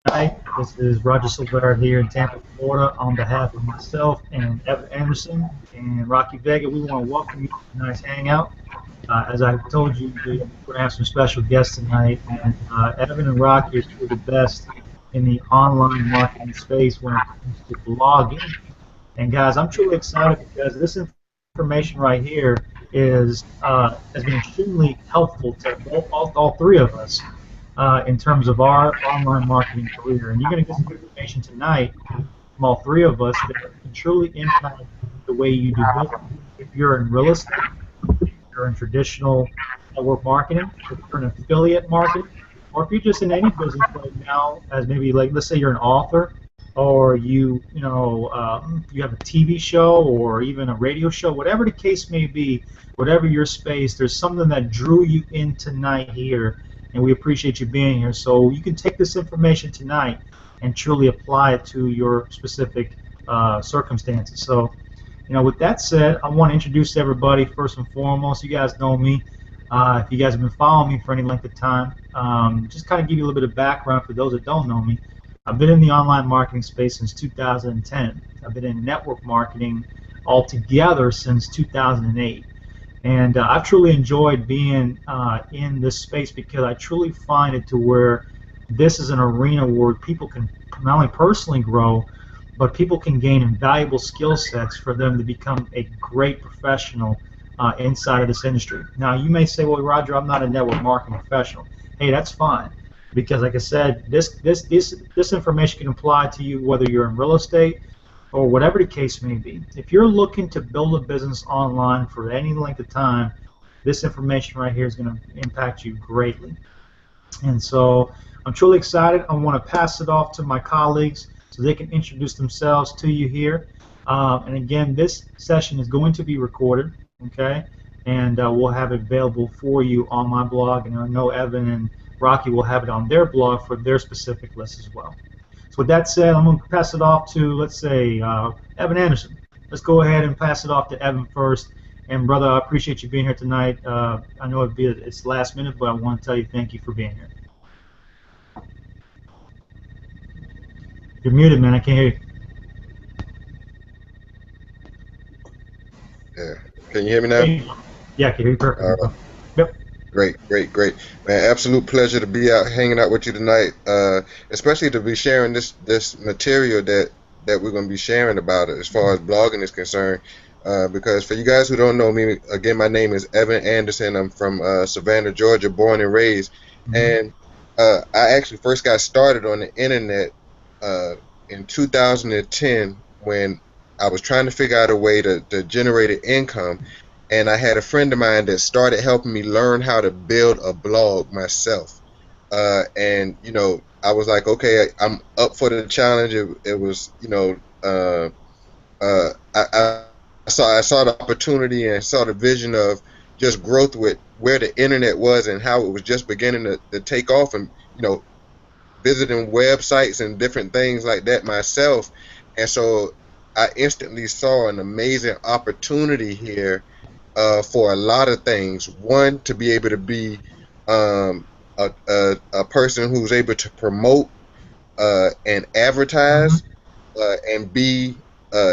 tonight. This is Roger Silver here in Tampa, Florida, on behalf of myself and Evan Anderson and Rocky Vega. We want to welcome you to tonight's Hangout. As I told you, we're going to have some special guests tonight, and Evan and Rocky are two of the best in the online marketing space when it comes to blogging. And guys, I'm truly excited because this information right here is has been extremely helpful to all three of us in terms of our online marketing career. And you're going to get some information tonight from all three of us that can truly impact the way you do business. If you're in real estate, if you're in traditional network marketing, if you're in affiliate marketing, or if you're just in any business right now, as maybe like let's say you're an author, or you have a TV show or even a radio show, whatever the case may be, whatever your space, there's something that drew you in tonight here, and we appreciate you being here. So you can take this information tonight and truly apply it to your specific circumstances. So, with that said, I want to introduce everybody first and foremost. You guys know me. If you guys have been following me for any length of time, just kind of give you a little bit of background for those that don't know me. I've been in the online marketing space since 2010. I've been in network marketing altogether since 2008. And I've truly enjoyed being in this space because I truly find it to where this is an arena where people can not only personally grow, but people can gain invaluable skill sets for them to become a great professional inside of this industry. Now, you may say, well, Roger, I'm not a network marketing professional. Hey, that's fine. Because, like I said, this information can apply to you whether you're in real estate or whatever the case may be. If you're looking to build a business online for any length of time, this information right here is going to impact you greatly. And so I'm truly excited. I want to pass it off to my colleagues so they can introduce themselves to you here. And again, this session is going to be recorded, okay? And we'll have it available for you on my blog. And I know Evan and Rocky will have it on their blog for their specific list as well. So with that said, I'm going to pass it off to, let's say, Evan Anderson. Let's go ahead and pass it off to Evan first. And brother, I appreciate you being here tonight. I know it's last minute, but I want to tell you thank you for being here. You're muted, man. I can't hear you. Yeah. Can you hear me now? Yeah, I can hear you perfectly. Yep. Great. Man, absolute pleasure to be out hanging out with you tonight, especially to be sharing this material that we're going to be sharing about it as far as blogging is concerned. Because for you guys who don't know me, again, my name is Evan Anderson. I'm from Savannah, Georgia, born and raised. And I actually first got started on the internet in 2010 when I was trying to figure out a way to generate an income. And I had a friend of mine that started helping me learn how to build a blog myself. And, I was like, okay, I'm up for the challenge. It was, I saw the opportunity and saw the vision of just growth with where the internet was and how it was just beginning to take off, and, visiting websites and different things like that myself. And so I instantly saw an amazing opportunity here for a lot of things. One, to be able to be a person who's able to promote and advertise and be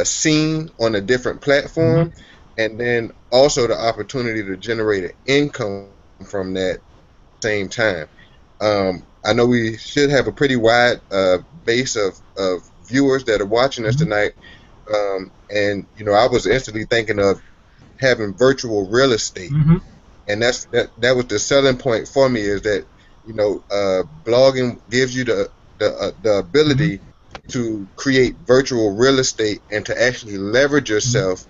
seen on a different platform, and then also the opportunity to generate an income from that same time. I know we should have a pretty wide base of viewers that are watching us tonight, and I was instantly thinking of having virtual real estate, and that was the selling point for me, is that blogging gives you the ability to create virtual real estate and to actually leverage yourself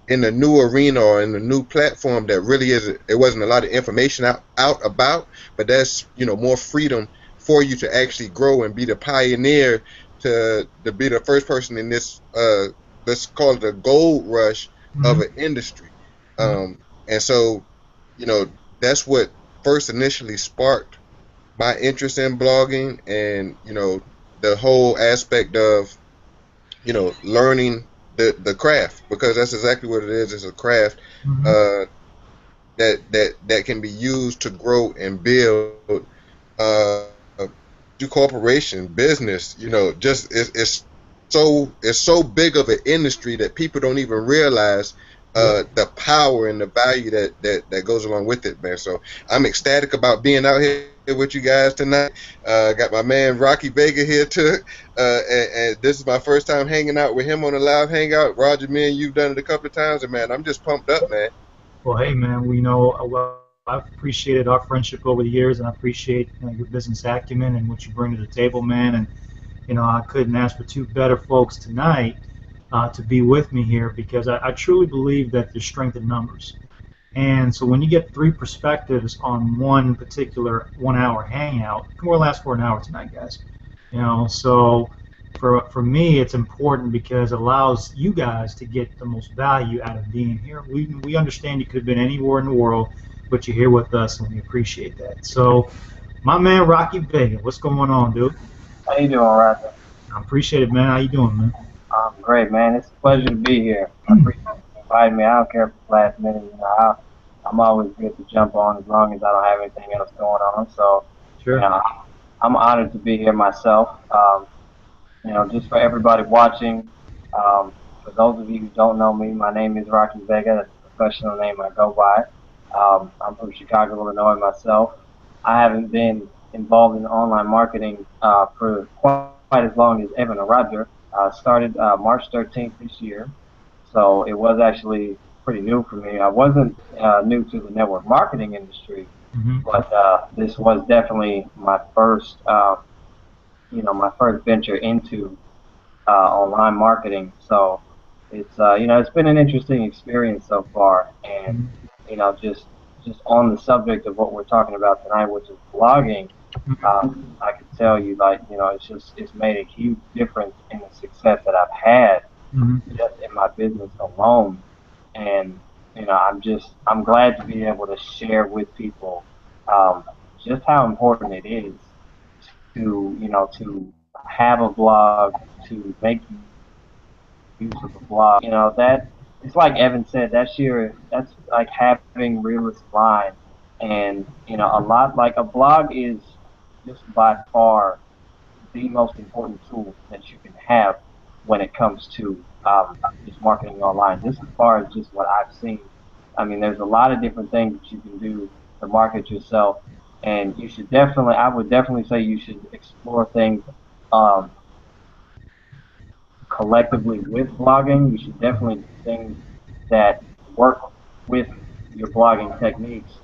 in a new arena or in a new platform that really there wasn't a lot of information out about, but that's more freedom for you to actually grow and be the pioneer, to be the first person in this let's call it a gold rush of an industry. And so that's what first initially sparked my interest in blogging, and the whole aspect of learning the craft, because that's exactly what it is. It's a craft that can be used to grow and build corporation, business, just it's so big of an industry that people don't even realize Yep. the power and the value that goes along with it, man. So I'm ecstatic about being out here with you guys tonight. Got my man Rocky Vega here too, and this is my first time hanging out with him on a live hangout. Roger, me and you've done it a couple of times, and man, I'm just pumped up, man. Well, hey, man, we know well, I've appreciated our friendship over the years, and I appreciate your business acumen and what you bring to the table, man. And I couldn't ask for two better folks tonight to be with me here because I truly believe that there's strength in numbers. And so when you get three perspectives on one particular 1 hour hangout, we'll last for an hour tonight, guys. So for me, it's important because it allows you guys to get the most value out of being here. We understand you could have been anywhere in the world, but you're here with us, and we appreciate that. So, my man Rocky Vega, what's going on, dude? How you doing, Roger? I appreciate it, man. How you doing, man? I'm great, man. It's a pleasure to be here. I appreciate you inviting me. I don't care if it's last minute. I'm always good to jump on as long as I don't have anything else going on. So, Sure. I'm honored to be here myself. Just for everybody watching, for those of you who don't know me, my name is Rocky Vega. That's the professional name I go by. I'm from Chicago, Illinois myself. I haven't been involved in online marketing for quite as long as Evan or Roger. Started March 13th this year, so it was actually pretty new for me. I wasn't new to the network marketing industry, Mm-hmm. but this was definitely my first, my first venture into online marketing. So it's been an interesting experience so far, and just on the subject of what we're talking about tonight, which is blogging. I can tell you, like, it's made a huge difference in the success that I've had Mm-hmm. just in my business alone. And I'm glad to be able to share with people um, just how important it is to have a blog, to make use of a blog. That it's like Evan said, that's like having realist line. And a lot, like, a blog is just by far the most important tool that you can have when it comes to just marketing online. Just as far as just what I've seen. I mean, there's a lot of different things that you can do to market yourself, and I would definitely say you should explore things um, collectively with blogging. You should definitely do things that work with your blogging techniques.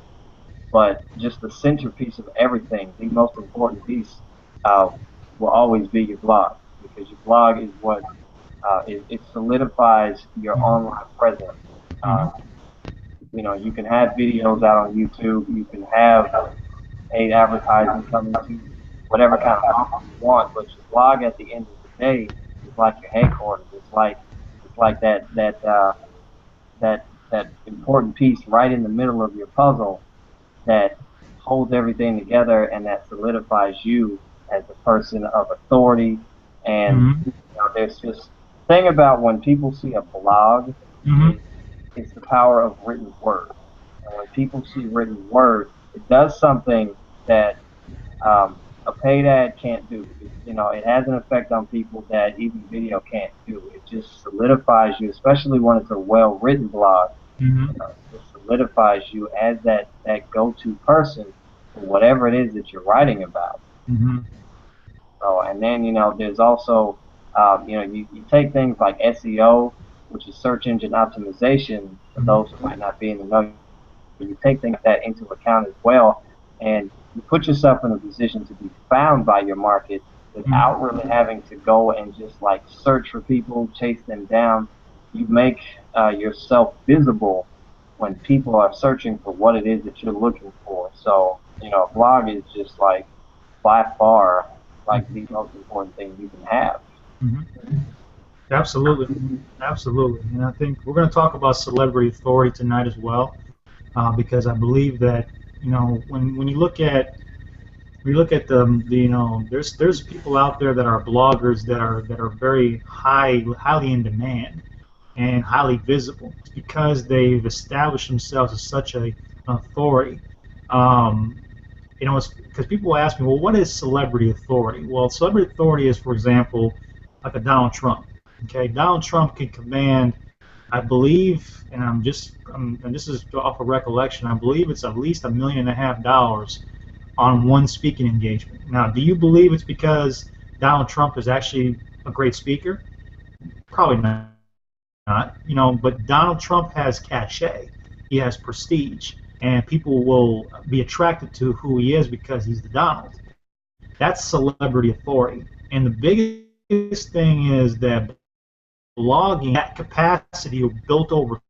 But just the centerpiece of everything, the most important piece, uh, will always be your blog, because your blog is what it solidifies your online presence. Mm-hmm. Uh, you can have videos out on YouTube, you can have paid advertising coming to you, whatever kind of offer you want, but your blog at the end of the day is like your headquarters. It's like that important piece right in the middle of your puzzle that holds everything together and that solidifies you as a person of authority. And Mm-hmm. there's this thing about when people see a blog, Mm-hmm. it, it's the power of written word. And when people see written word, it does something that a paid ad can't do. It has an effect on people that even video can't do. It just solidifies you, especially when it's a well-written blog. Mm-hmm. It solidifies you as that go-to person for whatever it is that you're writing about. Mm-hmm. So, and then there's also you take things like SEO, which is search engine optimization. For those who might not be in the know, you take things like that into account as well, and you put yourself in a position to be found by your market without Mm-hmm. really having to go and just like search for people, chase them down. You make yourself visible when people are searching for what it is that you're looking for. So, a blog is just like by far like the most important thing you can have. Mm-hmm. Absolutely, absolutely. And I think we're going to talk about celebrity authority tonight as well, because I believe that when you look at there's people out there that are bloggers that are very highly in demand and highly visible. It's because they've established themselves as such a an authority. Um, you know, because people ask me, well, what is celebrity authority? Well, celebrity authority is, for example, like a Donald Trump. Okay, Donald Trump can command, I believe, and this is off of recollection, I believe it's at least $1.5 million on one speaking engagement. Now, do you believe it's because Donald Trump is actually a great speaker? Probably not. You know, but Donald Trump has cachet. He has prestige, and people will be attracted to who he is because he's the Donald. That's celebrity authority. And the biggest thing is that blogging, that capacity built over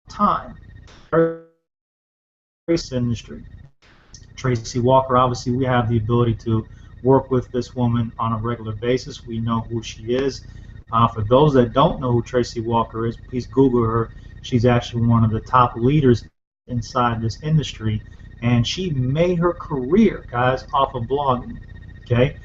time. Race industry. Tracy Walker, obviously, we have the ability to work with this woman on a regular basis. We know who she is. For those that don't know who Tracy Walker is, please Google her. She's actually one of the top leaders inside this industry, and she made her career, guys, off of blogging. Okay,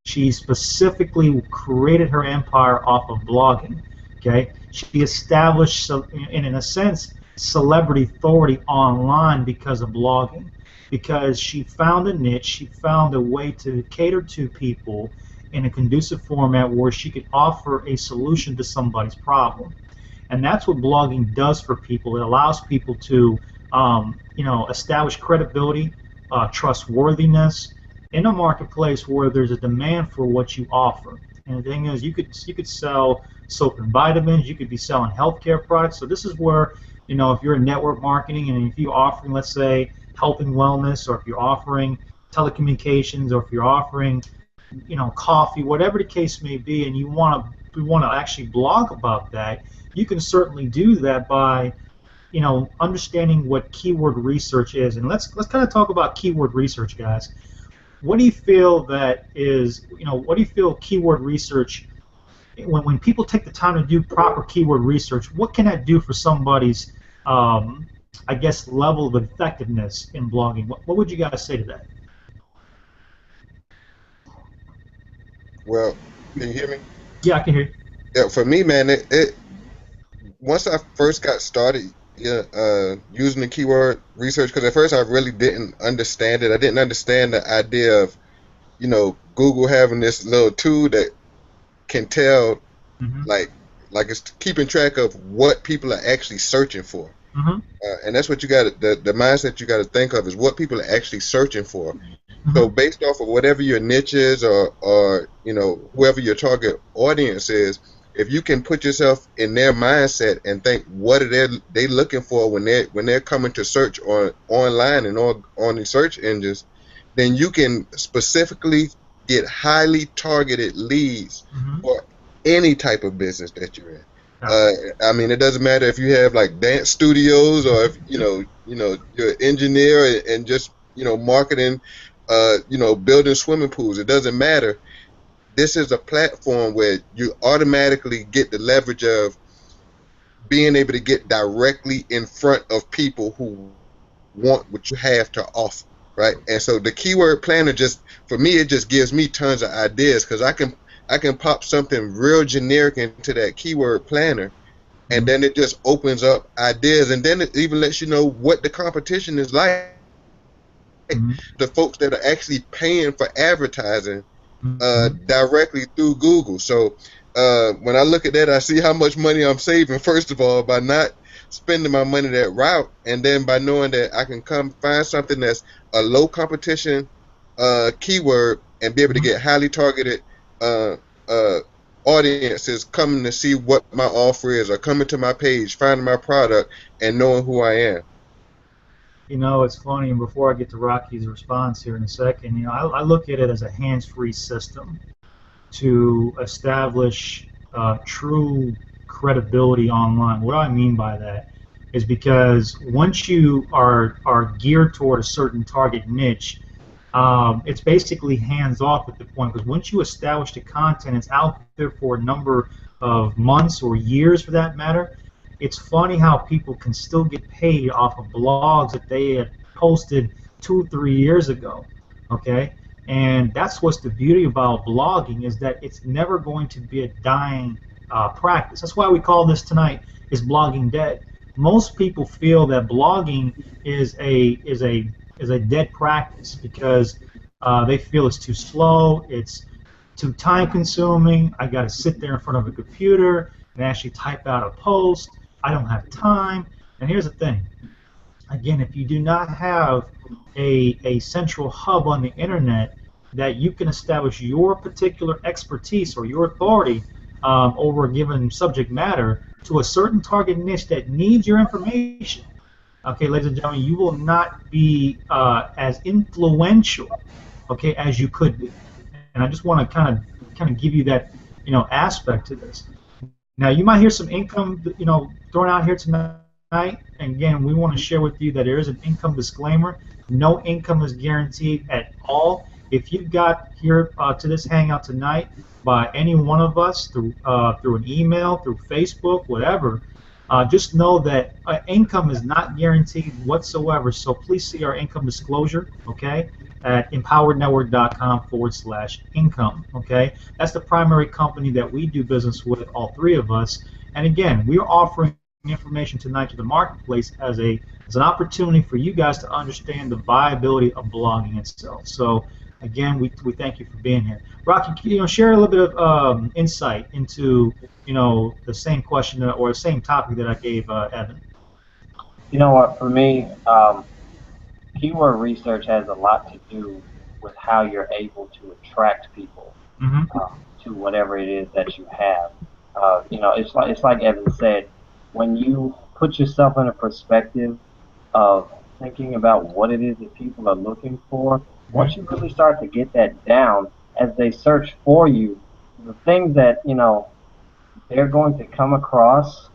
she specifically created her empire off of blogging. Okay, she established, in a sense, celebrity authority online because of blogging, because she found a niche, she found a way to cater to people in a conducive format where she could offer a solution to somebody's problem. And that's what blogging does for people. It allows people to, establish credibility, trustworthiness in a marketplace where there's a demand for what you offer. And the thing is, you could sell soap and vitamins. You could be selling healthcare products. So this is where, if you're in network marketing and if you're offering, let's say, health and wellness, or if you're offering telecommunications, or if you're offering, coffee, whatever the case may be, and you want to actually blog about that, you can certainly do that by, understanding what keyword research is. And let's kind of talk about keyword research, guys. What do you feel what do you feel keyword research, when people take the time to do proper keyword research, what can that do for somebody's, level of effectiveness in blogging? What would you guys say to that? Well, can you hear me? Yeah, I can hear you. Yeah, for me, man, it once I first got started, using the keyword research, because at first I really didn't understand it. I didn't understand the idea of, Google having this little tool that can tell, Mm-hmm. like it's keeping track of what people are actually searching for. Mm-hmm. And that's what you got. The mindset you got to think of is what people are actually searching for. Mm-hmm. So based off of whatever your niche is, or whoever your target audience is, if you can put yourself in their mindset and think what are they looking for when they're coming to search online and on the search engines, then you can specifically get highly targeted leads Mm-hmm. for any type of business that you're in. Yeah. I mean, it doesn't matter if you have like dance studios, or if you're an engineer and just marketing, building swimming pools. It doesn't matter. This is a platform where you automatically get the leverage of being able to get directly in front of people who want what you have to offer, right? And so the keyword planner, just for me, it just gives me tons of ideas, because I can pop something real generic into that keyword planner, and then it just opens up ideas, and then it even lets you know what the competition is like. Mm-hmm. The folks that are actually paying for advertising Mm-hmm. directly through Google. So when I look at that, I see how much money I'm saving, first of all, by not spending my money that route, and then by knowing that I can come find something that's a low competition keyword and be able to get highly targeted audiences coming to see what my offer is, or coming to my page, finding my product, and knowing who I am. It's funny, and before I get to Rocky's response here in a second, I look at it as a hands-free system to establish true credibility online. What do I mean by that is because once you are geared toward a certain target niche, it's basically hands-off at the point, because once you establish the content, it's out there for a number of months or years for that matter. It's funny how people can still get paid off of blogs that they had posted 2 or 3 years ago. Okay, and that's what's the beauty about blogging, is that it's never going to be a dying practice. That's why we call this tonight is blogging dead. Most people feel that blogging is a is a dead practice because they feel it's too slow, it's too time consuming. I got to sit there in front of a computer and actually type out a post. I don't have time. And here's the thing. Again, if you do not have a central hub on the internet that you can establish your particular expertise or your authority over a given subject matter to a certain target niche that needs your information, okay, ladies and gentlemen, you will not be as influential, okay, as you could be. And I just want to kind of give you that, aspect to this. Now, you might hear some income, thrown out here tonight. And again, we want to share with you that there is an income disclaimer. No income is guaranteed at all. If you got here to this hangout tonight by any one of us through an email, through Facebook, whatever, just know that income is not guaranteed whatsoever. So please see our income disclosure, okay, at empowerednetwork.com/income. Okay, that's the primary company that we do business with, all three of us. And again, we are offering information tonight to the marketplace as an opportunity for you guys to understand the viability of blogging itself. So again, we thank you for being here. Rocky, share a little bit of insight into the same question or the same topic that I gave Evan. You know what? For me, keyword research has a lot to do with how you're able to attract people to whatever it is that you have. It's like Evan said, when you put yourself in a perspective of thinking about what it is that people are looking for, once you really start to get that down, as they search for you, the things that they're going to come across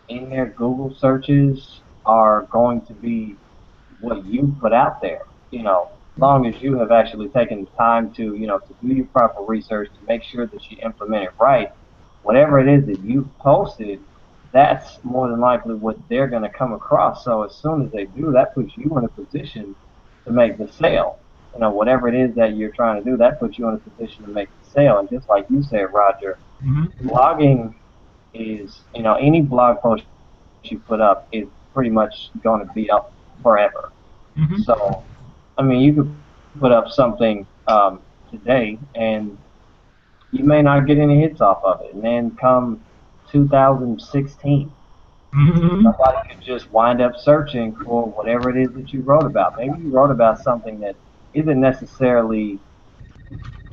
in their Google searches are going to be what you put out there. As long as you have actually taken the time to to do your proper research to make sure that you implement it right, whatever it is that you've posted, that's more than likely what they're going to come across. So as soon as they do, that puts you in a position to make the sale. Whatever it is that you're trying to do, that puts you in a position to make the sale. And just like you said, Roger, blogging is, any blog post you put up is pretty much going to be up forever. So, I mean, you could put up something today and you may not get any hits off of it. And then come 2016, somebody could just wind up searching for whatever it is that you wrote about. Maybe you wrote about something that isn't necessarily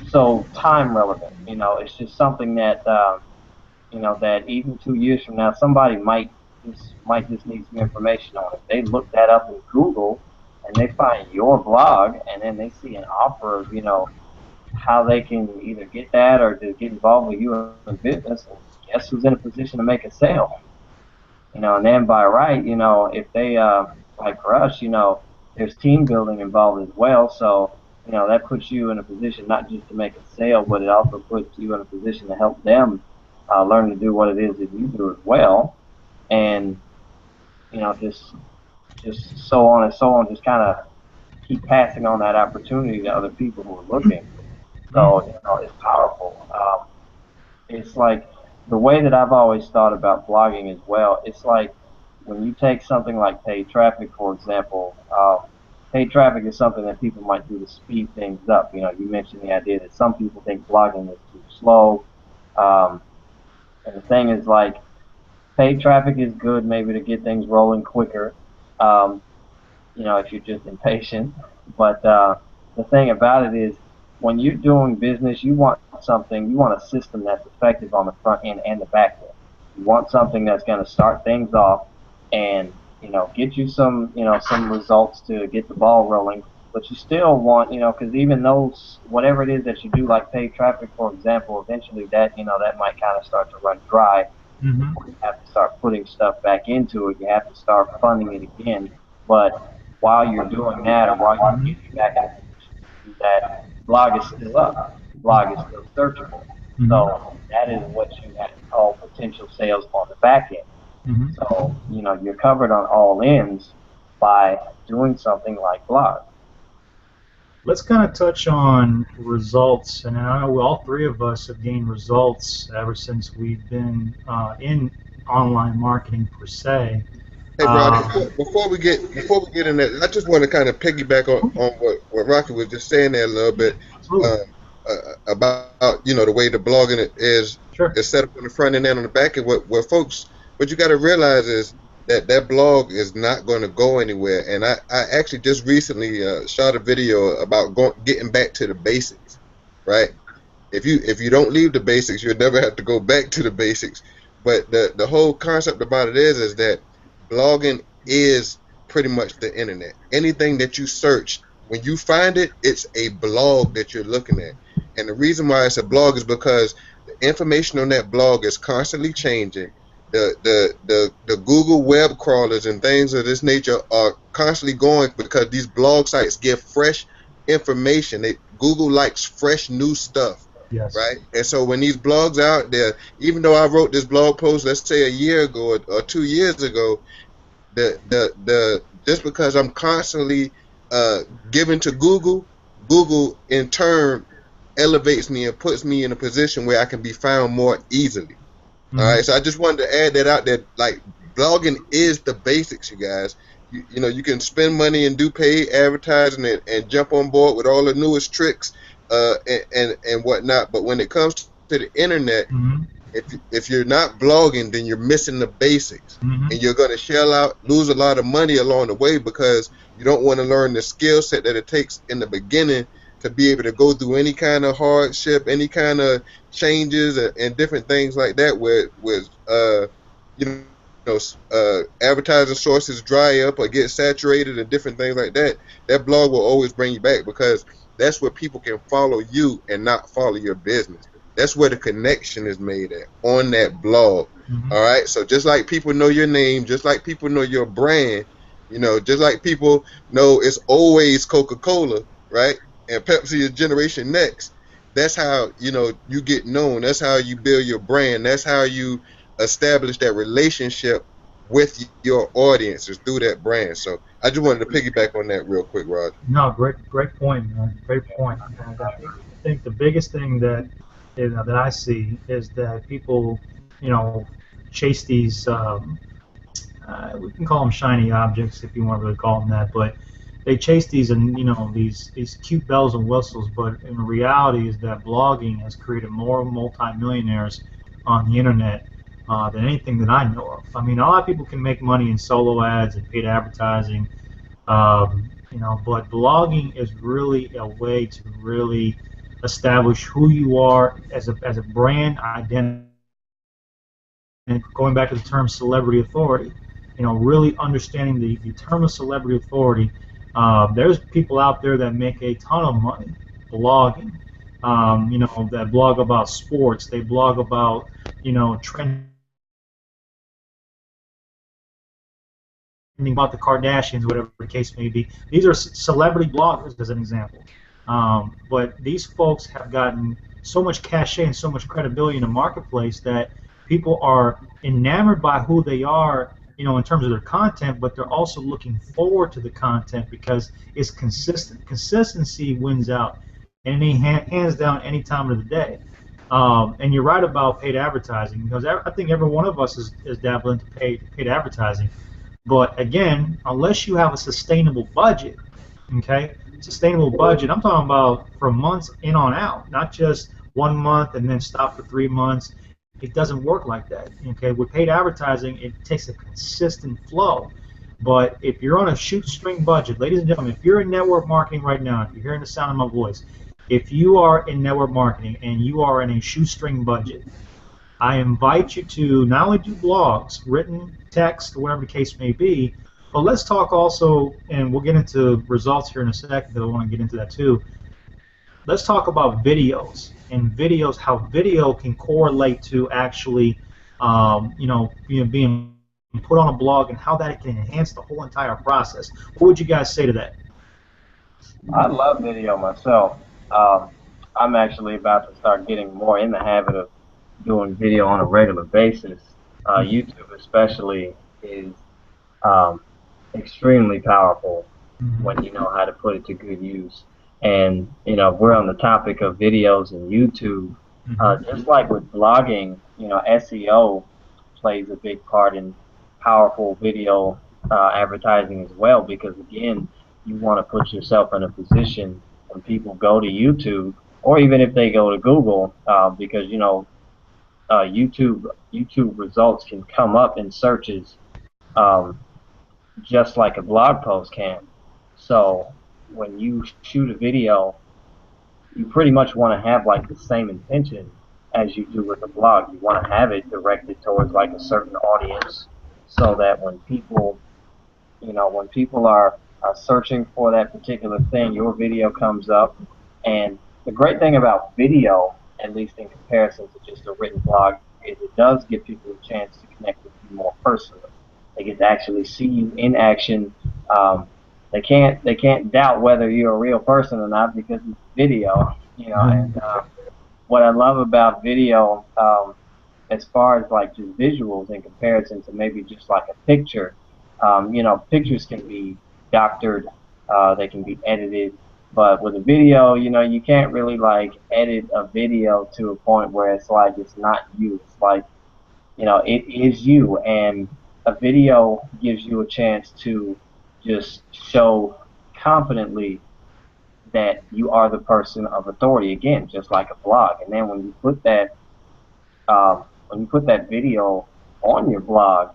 so time relevant. It's just something that that even 2 years from now, somebody might just need some information on it. They look that up in Google and they find your blog, and then they see an offer of how they can either get that or to get involved with you in business. And guess who's in a position to make a sale? And then by right, if they like for us, there's team building involved as well. So that puts you in a position not just to make a sale, but it also puts you in a position to help them learn to do what it is that you do as well. And just so on and so on, just kind of keep passing on that opportunity to other people who are looking. So it's powerful. It's like the way that I've always thought about blogging as well. It's like when you take something like paid traffic, for example. Paid traffic is something that people might do to speed things up. You mentioned the idea that some people think blogging is too slow. And the thing is, like, paid traffic is good maybe to get things rolling quicker, if you're just impatient. But the thing about it is, when you're doing business, you want a system that's effective on the front end and the back end. You want something that's going to start things off and, get you some results to get the ball rolling. But you still want, because even those, whatever it is that you do, like paid traffic, for example, eventually that might kind of start to run dry. You have to start putting stuff back into it. You have to start funding it again. But while you're doing that, or while you're getting back in to do that, blog is still up. Blog is still searchable. So that is what you have to call potential sales on the back end. So you're covered on all ends by doing something like blog. Let's kind of touch on results, and I know all three of us have gained results ever since we've been in online marketing per se. Hey, Rod, Um, before we get in that, I just want to kind of piggyback on what Rocky was just saying there a little bit, Absolutely. uh, about the way the blogging Sure. is set up on the front end and on the back end. What folks, what you got to realize is that that blog is not going to go anywhere. And I actually just recently shot a video about getting back to the basics, right? If you don't leave the basics, you'll never have to go back to the basics. But the whole concept about it is that blogging is pretty much the internet. Anything that you search, when you find it, it's a blog that you're looking at. And the reason why it's a blog is because the information on that blog is constantly changing. The Google web crawlers and things of this nature are constantly going because these blog sites give fresh information. Google likes fresh new stuff, Yes. right? And so when these blogs out there, even though I wrote this blog post, let's say a year ago or 2 years ago, the just because I'm constantly uh giving to Google, Google in turn elevates me and puts me in a position where I can be found more easily. All Hmm. right, so I just wanted to add that out there. Like blogging is the basics, you guys. You can spend money and do paid advertising and jump on board with all the newest tricks and whatnot. But when it comes to the internet, Hmm. if you're not blogging, then you're missing the basics, Hmm. and you're going to shell out, lose a lot of money along the way because you don't want to learn the skill set that it takes in the beginning to be able to go through any kind of hardship, any kind of changes, and different things like that. Where you advertising sources dry up or get saturated and different things like that, that blog will always bring you back because that's where people can follow you and not follow your business. That's where the connection is made at, on that blog. Hmm. All right. So just like people know your name, just like people know your brand, just like people know it's always Coca-Cola, right? And Pepsi is Generation Next. That's how you get known. That's how you build your brand. That's how you establish that relationship with your audiences through that brand. So I just wanted to piggyback on that real quick, Roger. No, great point, man. Great point. And I think the biggest thing that that I see is that people, you know, chase these. We can call them shiny objects if you want to really call them that, but they chase these and these cute bells and whistles. But in reality, is that blogging has created more multimillionaires on the internet than anything that I know of. I mean, a lot of people can make money in solo ads and paid advertising, but blogging is really a way to really establish who you are as a brand identity. And going back to the term celebrity authority, really understanding the term of celebrity authority. There's people out there that make a ton of money blogging. That blog about sports. They blog about trending about the Kardashians, whatever the case may be. These are celebrity bloggers, as an example. But these folks have gotten so much cachet and so much credibility in the marketplace that people are enamored by who they are, in terms of their content, but they're also looking forward to the content because it's consistent. Consistency wins out, and hands down any time of the day. And you're right about paid advertising because I think every one of us is dabbling into paid advertising. But again, unless you have a sustainable budget, okay, sustainable budget, I'm talking about for months in on out, not just 1 month and then stop for 3 months. It doesn't work like that. Okay, with paid advertising, it takes a consistent flow. But if you're on a shoestring budget, ladies and gentlemen, if you're in network marketing right now, if you're hearing the sound of my voice, if you are in network marketing and you are in a shoestring budget, I invite you to not only do blogs, written text, or whatever the case may be, but let's talk also, and we'll get into results here in a second, because I want to get into that too. Let's talk about videos and videos, how video can correlate to actually, being put on a blog and how that can enhance the whole entire process. What would you guys say to that? I love video myself. Um, I'm actually about to start getting more in the habit of doing video on a regular basis. YouTube especially is um, extremely powerful when Mm-hmm. you know how to put it to good use. And if we're on the topic of videos and YouTube, Mm-hmm. just like with blogging, SEO plays a big part in powerful video advertising as well, because again, you want to put yourself in a position when people go to YouTube, or even if they go to Google, because YouTube results can come up in searches, um, just like a blog post can. So when you shoot a video, you pretty much want to have like the same intention as you do with a blog. You want to have it directed towards like a certain audience, so that when people are searching for that particular thing, your video comes up. And the great thing about video, at least in comparison to just a written blog, is it does give people a chance to connect with you more personally. They get to actually see you in action. Um, they can't doubt whether you're a real person or not because it's video. And what I love about video, as far as like just visuals in comparison to maybe just like a picture, pictures can be doctored, they can be edited, but with a video, you can't really like edit a video to a point where it's like it's not you. It's like, it is you, and a video gives you a chance to just show confidently that you are the person of authority again, just like a blog. And then when you put that video on your blog,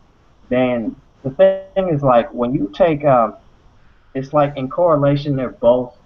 then the thing is like when you take it's like in correlation they're both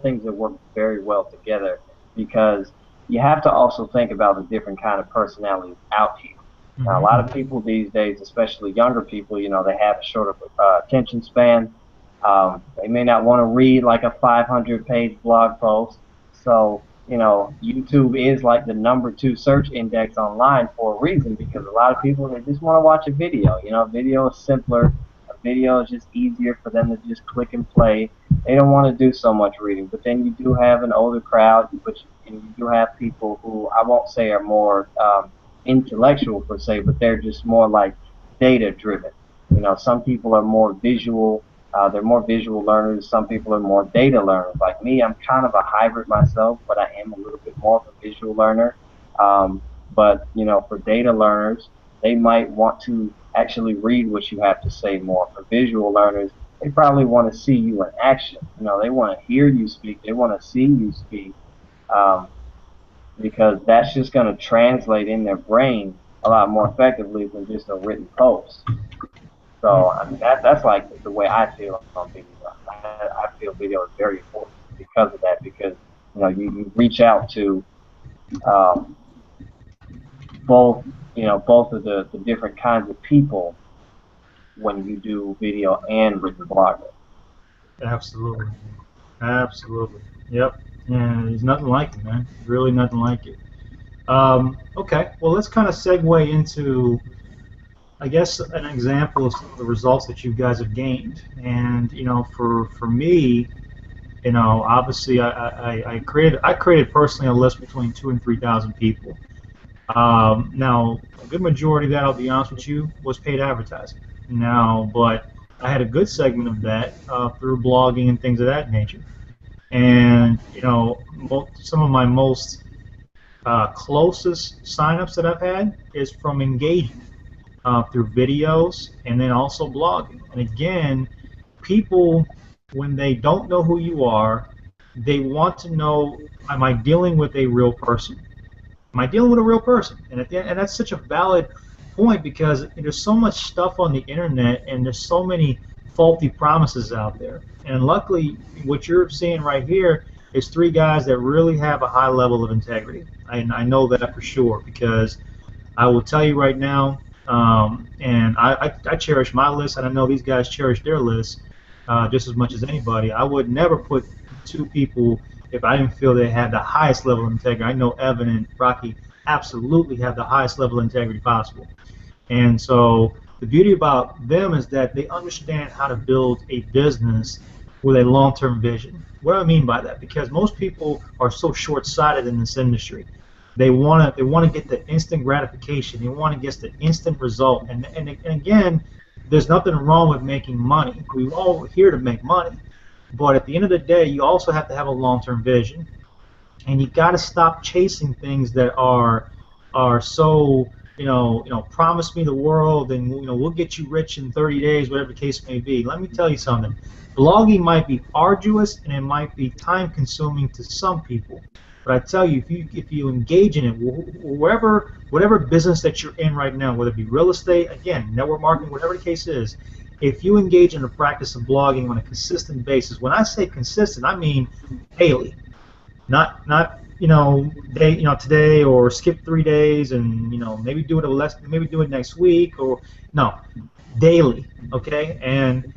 things that work very well together, because you have to also think about the different kind of personalities out here. Now, a lot of people these days, especially younger people, they have a shorter attention span. They may not want to read like a 500-page blog post. So, YouTube is like the #2 search index online for a reason, because a lot of people, they just want to watch a video. Video is simpler. A video is just easier for them to just click and play. They don't want to do so much reading. But then you do have an older crowd, and you do have people who I won't say are more intellectual per se, but they're just more like data driven. Some people are more visual. They're more visual learners. Some people are more data learners. Like me, I'm kind of a hybrid myself, but I am a little bit more of a visual learner. But for data learners, they might want to actually read what you have to say more. For visual learners, they probably want to see you in action. They want to hear you speak. They want to see you speak, because that's just going to translate in their brain a lot more effectively than just a written post. So I mean, that's like the way I feel on video. I feel video is very important because of that, because you reach out to um, both of the different kinds of people when you do video and written blogging. Absolutely. Absolutely. Yep. And there's nothing like it, man. Really nothing like it. Okay. Well, let's kind of segue into, I guess, an example of some of the results that you guys have gained. And for me, obviously, I created personally a list between 2,000 and 3,000 people. Now, a good majority of that, I'll be honest with you, was paid advertising. Now, but I had a good segment of that through blogging and things of that nature. And some of my most closest signups that I've had is from engagement through videos and then also blogging. And again, people, when they don't know who you are, they want to know, am I dealing with a real person? Am I dealing with a real person? And and that's such a valid point, because there's so much stuff on the internet and there's so many faulty promises out there. And luckily, what you're seeing right here is 3 guys that really have a high level of integrity. I know that for sure, because I will tell you right now, and I cherish my list, and I know these guys cherish their list just as much as anybody. I would never put 2 people if I didn't feel they had the highest level of integrity. I know Evan and Rocky absolutely have the highest level of integrity possible. And so the beauty about them is that they understand how to build a business with a long-term vision. What do I mean by that? Because most people are so short-sighted in this industry. They want to get the instant gratification. They want to get the instant result. And again, there's nothing wrong with making money. We're all here to make money. But at the end of the day, you also have to have a long-term vision. And you got to stop chasing things that are so promise me the world and we'll get you rich in 30 days, whatever the case may be. Let me tell you something. Blogging might be arduous and it might be time consuming to some people. But I tell you, if you engage in it, whatever business that you're in right now, whether it be real estate, again, network marketing, whatever the case is, if you engage in the practice of blogging on a consistent basis, when I say consistent, I mean daily, not day today, or skip 3 days and maybe do it maybe do it next week, or no, daily. Okay. And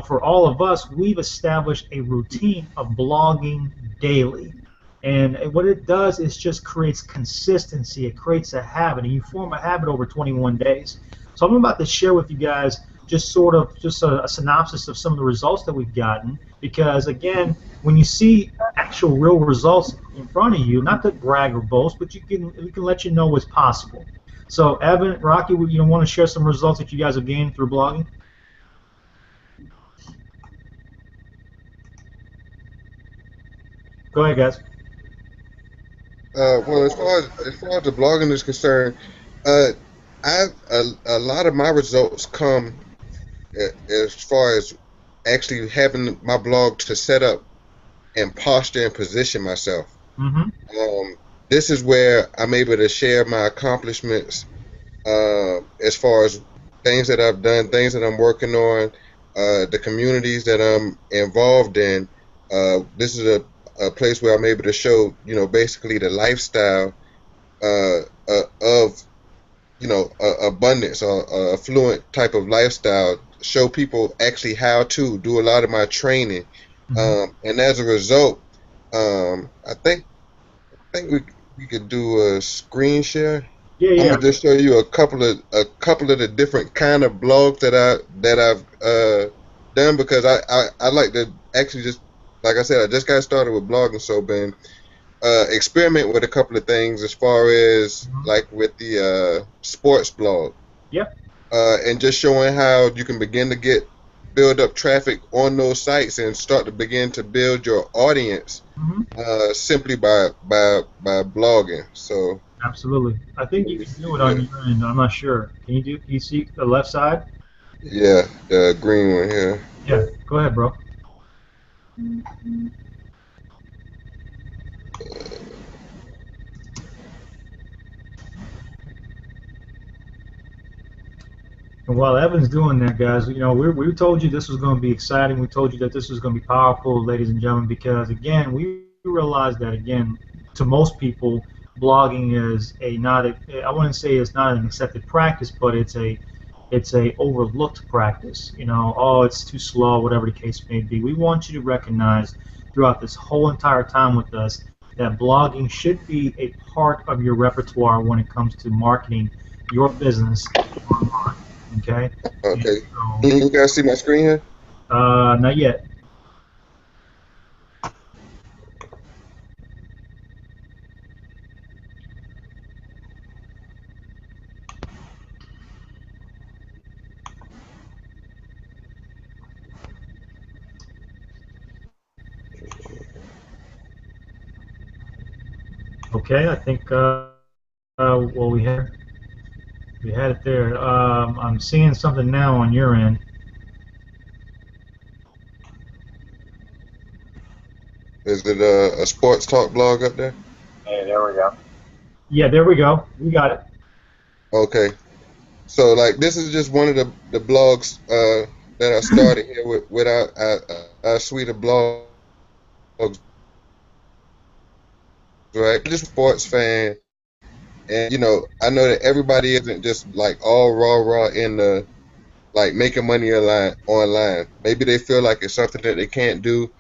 for all of us, we've established a routine of blogging daily, and what it does is just creates consistency. It creates a habit, and you form a habit over 21 days. So I'm about to share with you guys just a synopsis of some of the results that we've gotten, because again, when you see actual real results in front of you, not to brag or boast, but we can let you know what's possible. So Evan, Rocky, you want to share some results that you guys have gained through blogging? Go ahead, guys. Well, as far as the blogging is concerned, uh, a lot of my results come as far as actually having my blog to set up and posture and position myself. Mm-hmm. This is where I'm able to share my accomplishments, as far as things that I've done, things that I'm working on, the communities that I'm involved in. This is a place where I'm able to show, basically the lifestyle of, abundance or affluent type of lifestyle. Show people actually how to do a lot of my training, Mm-hmm. and as a result, I think we could do a screen share. Yeah, I'm yeah. gonna just show you a couple of the different kind of blogs that I've done, because I like to actually, just like I said, I just got started with blogging, so been experiment with a couple of things as far as Mm-hmm. like with the sports blog, Yep. and just showing how you can begin to build up traffic on those sites and start to begin to build your audience, Mm-hmm. simply by blogging. So Absolutely. I think you can do it on yeah, your end. I'm not sure. Can you see the left side? yeah, the green one here. Yeah. Go ahead, bro. And while Evan's doing that, guys, we told you this was going to be exciting. We told you that this was going to be powerful, ladies and gentlemen, because again, we realize that again, to most people, blogging is a not a, I wouldn't say it's not an accepted practice, but it's a overlooked practice. Oh, it's too slow, whatever the case may be. We want you to recognize throughout this whole entire time with us that blogging should be a part of your repertoire when it comes to marketing your business online. Okay. And Okay, so, can you guys see my screen here? not yet. Okay, I think well, we had it there. I'm seeing something now on your end. Is it a sports talk blog up there? Hey, there we go. Yeah, there we go. We got it. Okay, so like this is just one of the blogs that I started here with our suite of blogs, right? Just sports fan, and I know that everybody isn't just like all raw in the like making money online. Maybe they feel like it's something that they can't do.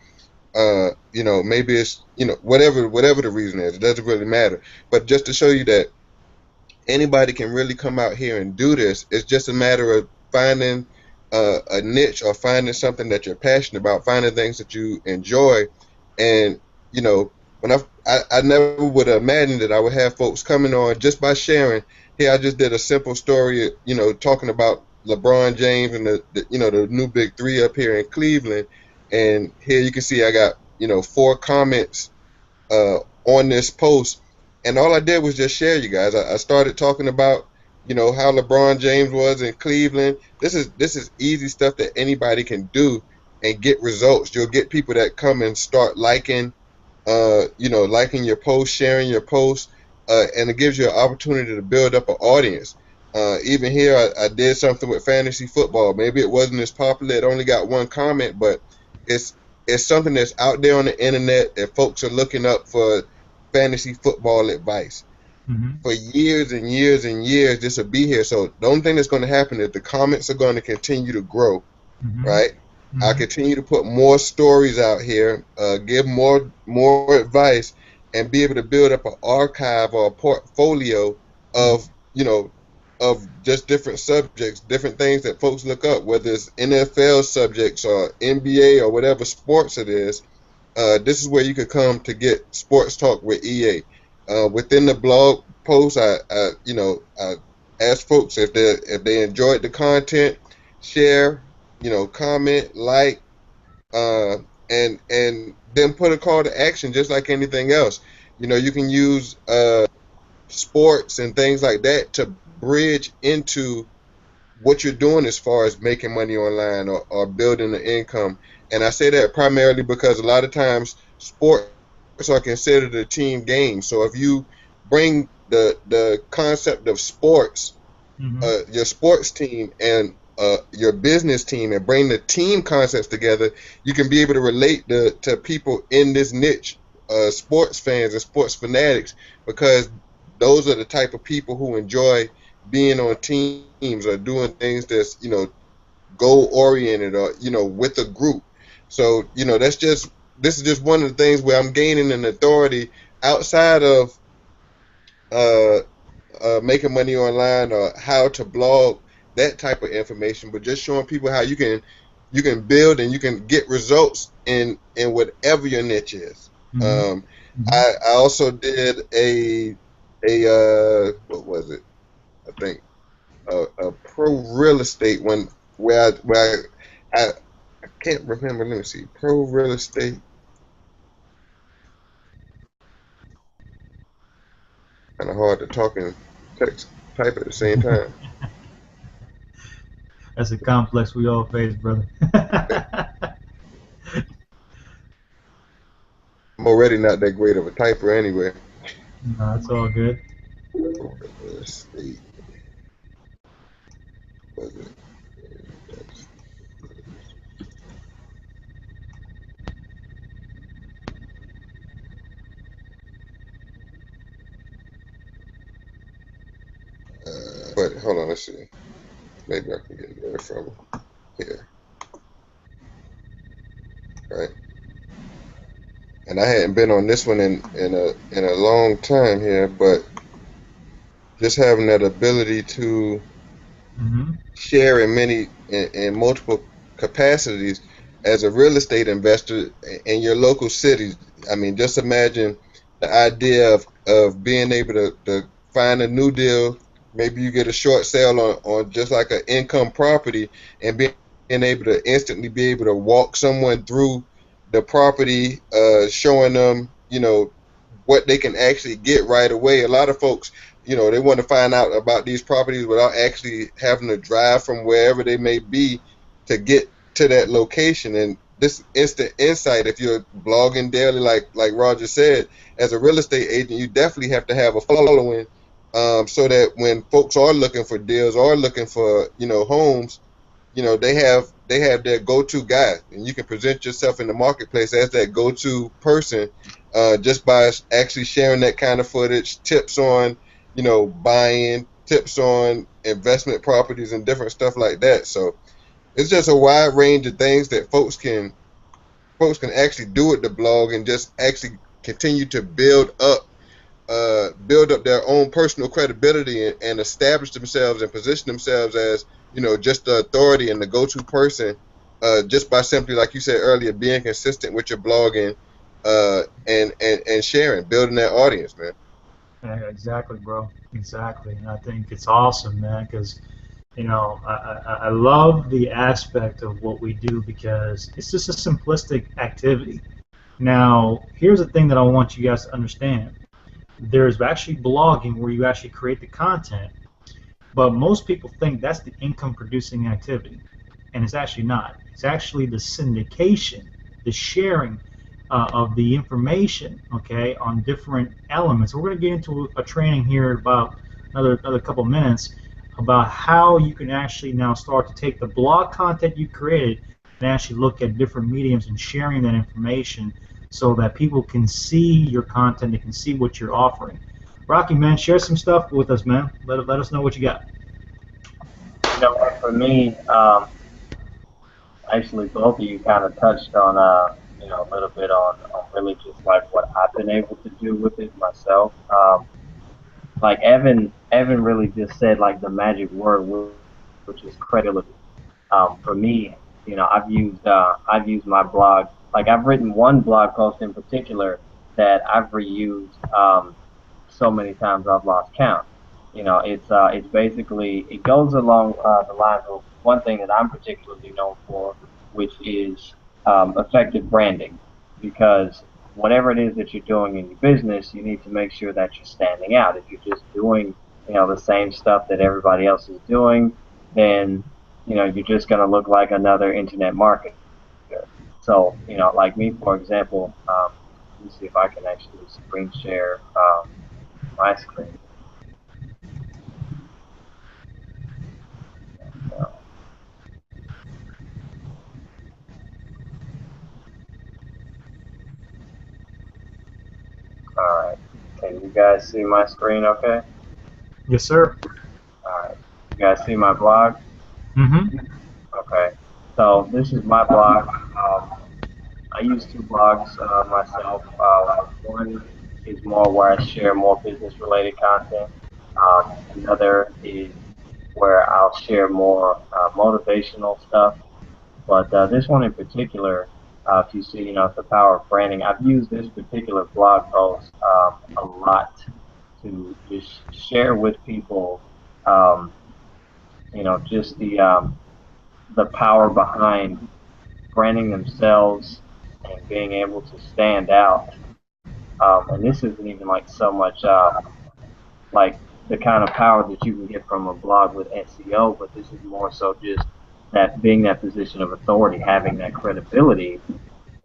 Maybe it's whatever the reason is. It doesn't really matter. But just to show you that anybody can really come out here and do this. It's just a matter of finding a niche, or finding something that you're passionate about, finding things that you enjoy. And when I never would have imagined that I would have folks coming on just by sharing. Here, I just did a simple story, talking about LeBron James and the new big three up here in Cleveland. And here you can see I got 4 comments on this post, and all I did was just share, you guys. I started talking about how LeBron James was in Cleveland. This is easy stuff that anybody can do and get results. You'll get people that come and start liking your post, sharing your post, and it gives you an opportunity to build up an audience. Even here, I did something with fantasy football. Maybe it wasn't as popular. It only got one comment, but it's it's something that's out there on the internet that folks are looking up for fantasy football advice. Mm-hmm. For years and years and years, this will be here. So the only thing that's going to happen is the comments are going to continue to grow, Mm-hmm. right? I Mm-hmm. continue to put more stories out here, give more advice, and be able to build up an archive or a portfolio of you know of just different subjects, different things that folks look up, whether it's NFL subjects or NBA or whatever sports it is. This is where you could come to get sports talk with EA. Within the blog post, I ask folks if they enjoyed the content, share, comment, like, uh, and then put a call to action, just like anything else. You can use sports and things like that to bridge into what you're doing as far as making money online or building an income. And I say that primarily because a lot of times sports are considered a team game. So if you bring the concept of sports, Mm-hmm. your sports team and your business team, and bring the team concepts together, you can be able to relate to people in this niche, sports fans and sports fanatics, because those are the type of people who enjoy being on teams or doing things that's goal oriented, or with a group. So this is just one of the things where I'm gaining an authority outside of uh, making money online or how to blog, that type of information, but just showing people how you can build and you can get results in whatever your niche is. Mm-hmm. Um, Mm-hmm. I also did a what was it? I think a pro real estate one where I can't remember. Let me see. Pro real estate. Kind of hard to talk and text type at the same time. That's a complex we all face, brother. I'm already not that great of a typer anyway. No, it's all good. Pro real estate. Was it? But hold on, let's see. Maybe I can get there from here, right? And I hadn't been on this one in a long time here, but just having that ability to Mm-hmm. share in multiple capacities as a real estate investor in your local cities. I mean, just imagine the idea of being able to find a new deal. Maybe you get a short sale on just like an income property, and being able to instantly be able to walk someone through the property, showing them, what they can actually get right away. A lot of folks, they want to find out about these properties without actually having to drive from wherever they may be to get to that location. And this instant insight, if you're blogging daily, like Roger said, as a real estate agent, you definitely have to have a following, so that when folks are looking for deals or looking for homes, they have their go-to guy, and you can present yourself in the marketplace as that go-to person, just by actually sharing that kind of footage, tips on buying, tips on investment properties and different stuff like that. So it's just a wide range of things that folks can actually do with the blog, and just actually continue to build up their own personal credibility, and establish themselves and position themselves as just the authority and the go-to person, just by simply, like you said earlier, being consistent with your blogging, and sharing, building that audience, man. Yeah, exactly, bro. Exactly. And I think it's awesome, man, because I love the aspect of what we do because it's just a simplistic activity. Now, here's the thing that I want you guys to understand. There's actually blogging where you actually create the content, But most people think that's the income producing activity, and it's actually not. It's actually the syndication, the sharing of the information, okay, on different elements. We're going to get into a training here in about another couple minutes about how you can actually now start to take the blog content you created and actually look at different mediums and sharing that information so that people can see your content, they can see what you're offering. Rocky, man, share some stuff with us, man. Let us know what you got. For me, actually, both of you kind of touched on, a little bit on really just like what I've been able to do with it myself. Like Evan really just said like the magic word, which is credibility. For me, I've used my blog. Like I've written one blog post in particular that I've reused so many times I've lost count. It's basically it goes along the lines of one thing that I'm particularly known for, which is effective branding. Because whatever it is that you're doing in your business, you need to make sure that you're standing out. If you're just doing, the same stuff that everybody else is doing, then you're just going to look like another internet marketer. So, like me, for example, let me see if I can actually screen share my screen. All right. Can you guys see my screen okay? Yes, sir. All right. You guys see my blog? Mm-hmm. Okay. So this is my blog. I use two blogs myself. One is more where I share more business related content. Another is where I'll share more motivational stuff. But this one in particular, if you see, it's the power of branding. I've used this particular blog post a lot to just share with people, um, just the power behind branding themselves and being able to stand out. And this isn't even like so much like the kind of power that you can get from a blog with SEO, but this is more so just that being that position of authority, having that credibility,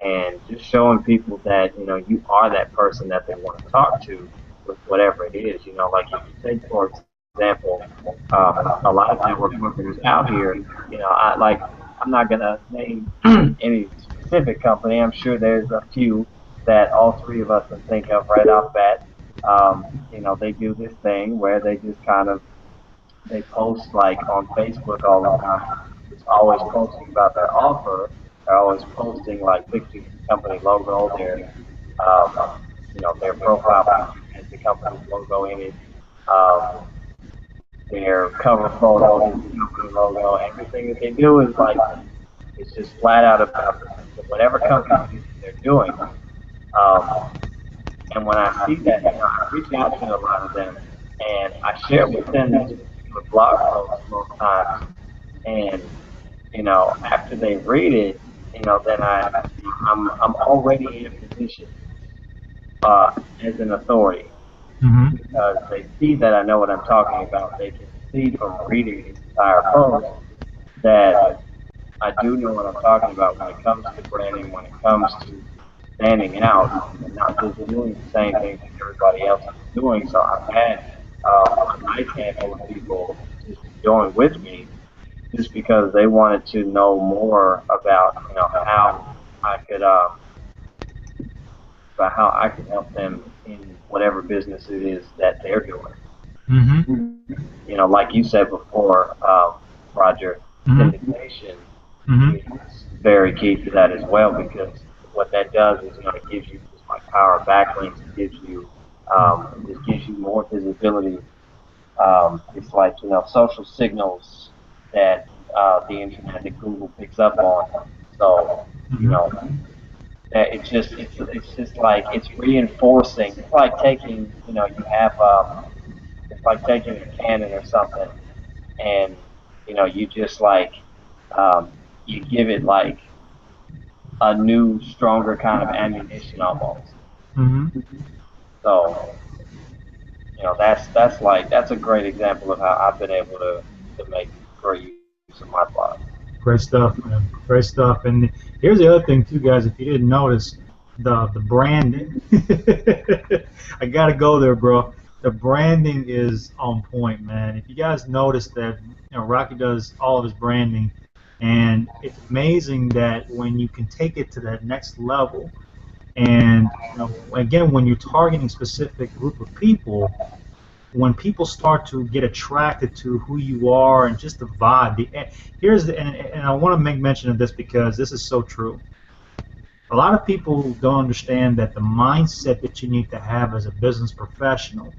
and just showing people that you are that person that they want to talk to with whatever it is. Like if you take for example, a lot of network marketers out here. I'm not gonna name any specific company. I'm sure there's a few that all three of us can think of right off bat. They do this thing where they just kind of they post like on Facebook all the time, just always posting about their offer. They're always posting like pictures of the company logo, um, their profile picture has the company's logo in it. Um, their cover photo is the company logo. Everything that they do is like it's just flat out about whatever company it is that they're doing. Um, and when I see that, I reach out to a lot of them and I share with them this particular blog post most times. And after they read it, then I'm already in a position as an authority Mm-hmm. because they see that I know what I'm talking about. They can see from reading the entire post that I do know what I'm talking about when it comes to branding, when it comes to standing out and not just doing the same things that everybody else is doing. So I've had a nice handful of people just join with me just because they wanted to know more about how I could about how I could help them in whatever business it is that they're doing. Mm-hmm. Like you said before, Roger, Mm-hmm. syndication Mm-hmm. is very key to that as well because what that does is it gives you just like power backlinks, it just gives you more visibility. It's like social signals that the internet that Google picks up on. So you know Mm-hmm. that it's just like it's reinforcing. It's like taking you have it's like taking a cannon or something and you just like um, you give it like a new, stronger kind of ammunition almost. Mm-hmm. So, that's a great example of how I've been able to make great use of my blog. Great stuff, man. Great stuff. And here's the other thing too, guys. If you didn't notice, the branding. I gotta go there, bro. The branding is on point, man. If you guys notice that, Rocky does all of his branding, and it's amazing that when you can take it to that next level, and again, when you're targeting specific group of people, when people start to get attracted to who you are and just the vibe, and I want to make mention of this because this is so true. A lot of people don't understand that the mindset that you need to have as a business professional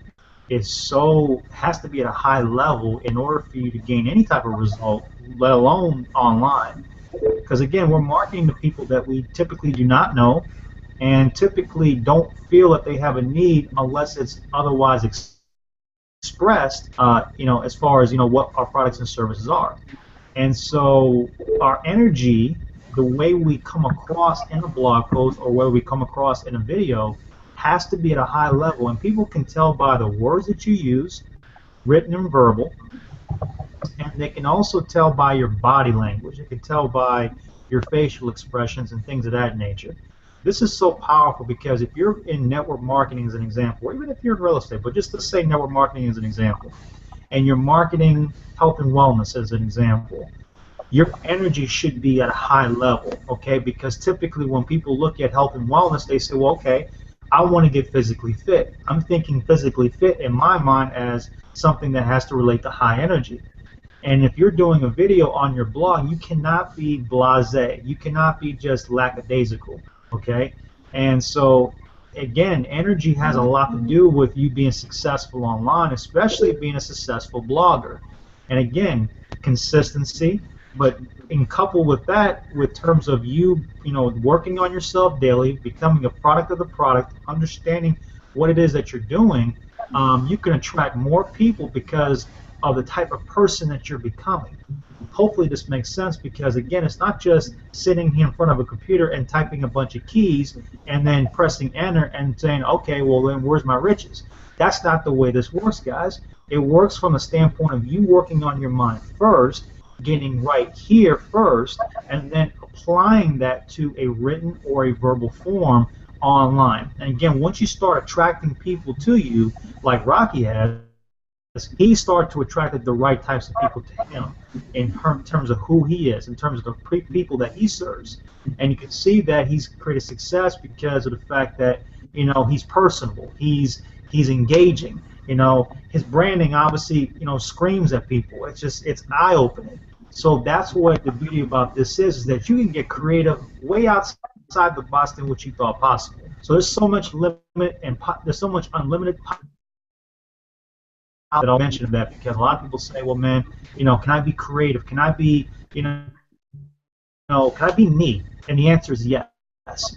has to be at a high level in order for you to gain any type of result, let alone online. Because again, we're marketing to people that we typically do not know and typically don't feel that they have a need unless it's otherwise expressed, as far as what our products and services are. And so our energy, the way we come across in a blog post or where we come across in a video, has to be at a high level, and people can tell by the words that you use, written and verbal, and they can also tell by your body language. They can tell by your facial expressions and things of that nature. This is so powerful because if you're in network marketing as an example, or even if you're in real estate, but just to say network marketing as an example, and you're marketing health and wellness as an example, your energy should be at a high level, okay? Because typically when people look at health and wellness, they say, well, okay, I want to get physically fit. I'm thinking physically fit in my mind as something that has to relate to high energy. And if you're doing a video on your blog, you cannot be blasé. You cannot be just lackadaisical, okay? And so, again, energy has a lot to do with you being successful online, especially being a successful blogger. And again, consistency, but in couple with that, with terms of you, working on yourself daily, becoming a product of the product, understanding what it is that you're doing, you can attract more people because of the type of person that you're becoming. Hopefully this makes sense because, again, it's not just sitting here in front of a computer and typing a bunch of keys and then pressing enter and saying, okay, well then where's my riches? That's not the way this works, guys. It works from a standpoint of you working on your mind first, getting right here first, and then applying that to a written or a verbal form online. And again, once you start attracting people to you, like Rocky has, he started to attract the right types of people to him in terms of who he is, in terms of the people that he serves. And you can see that he's created success because of the fact that, he's personable, he's engaging. His branding obviously, screams at people. It's eye-opening. So that's what the beauty about this is that you can get creative way outside the box than what you thought possible. So there's so much limit and there's so much unlimited that I'll mention that because a lot of people say, well, man, can I be creative? Can I be, can I be me? And the answer is yes.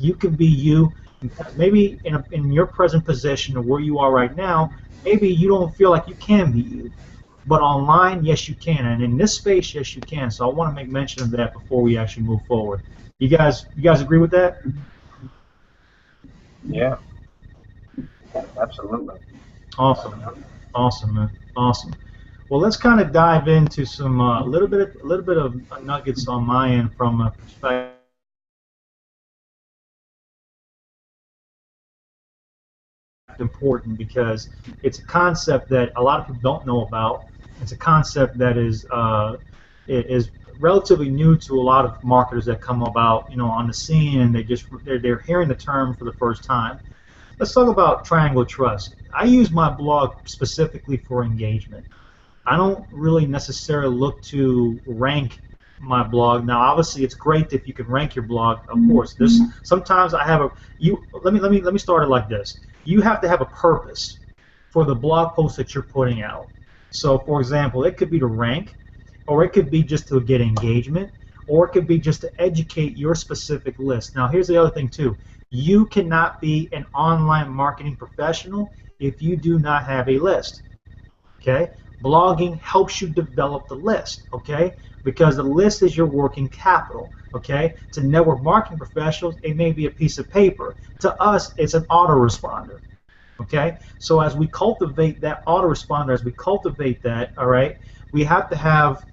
You can be you. Maybe in your present position or where you are right now, maybe you don't feel like you can be you. But online, yes, you can. And in this space, yes, you can. So I want to make mention of that before we actually move forward. You guys agree with that? Yeah. Absolutely. Awesome. Awesome, man. Awesome. Well, let's kind of dive into some a little bit of nuggets on my end from a perspective. Important because it's a concept that a lot of people don't know about. It's a concept that is relatively new to a lot of marketers that come about, on the scene, and they're hearing the term for the first time. Let's talk about triangle trust. I use my blog specifically for engagement. I don't really necessarily look to rank my blog. Now, obviously, it's great if you can rank your blog. Of course, sometimes I have let me start it like this. You have to have a purpose for the blog post that you're putting out. So, for example, it could be to rank, or it could be just to get engagement, or it could be just to educate your specific list. Now, here's the other thing too. You cannot be an online marketing professional if you do not have a list. Okay? Blogging helps you develop the list, okay? Because the list is your working capital, okay? To network marketing professionals, it may be a piece of paper. To us, it's an autoresponder. Okay, so as we cultivate that autoresponder, as we cultivate that, all right, we have to have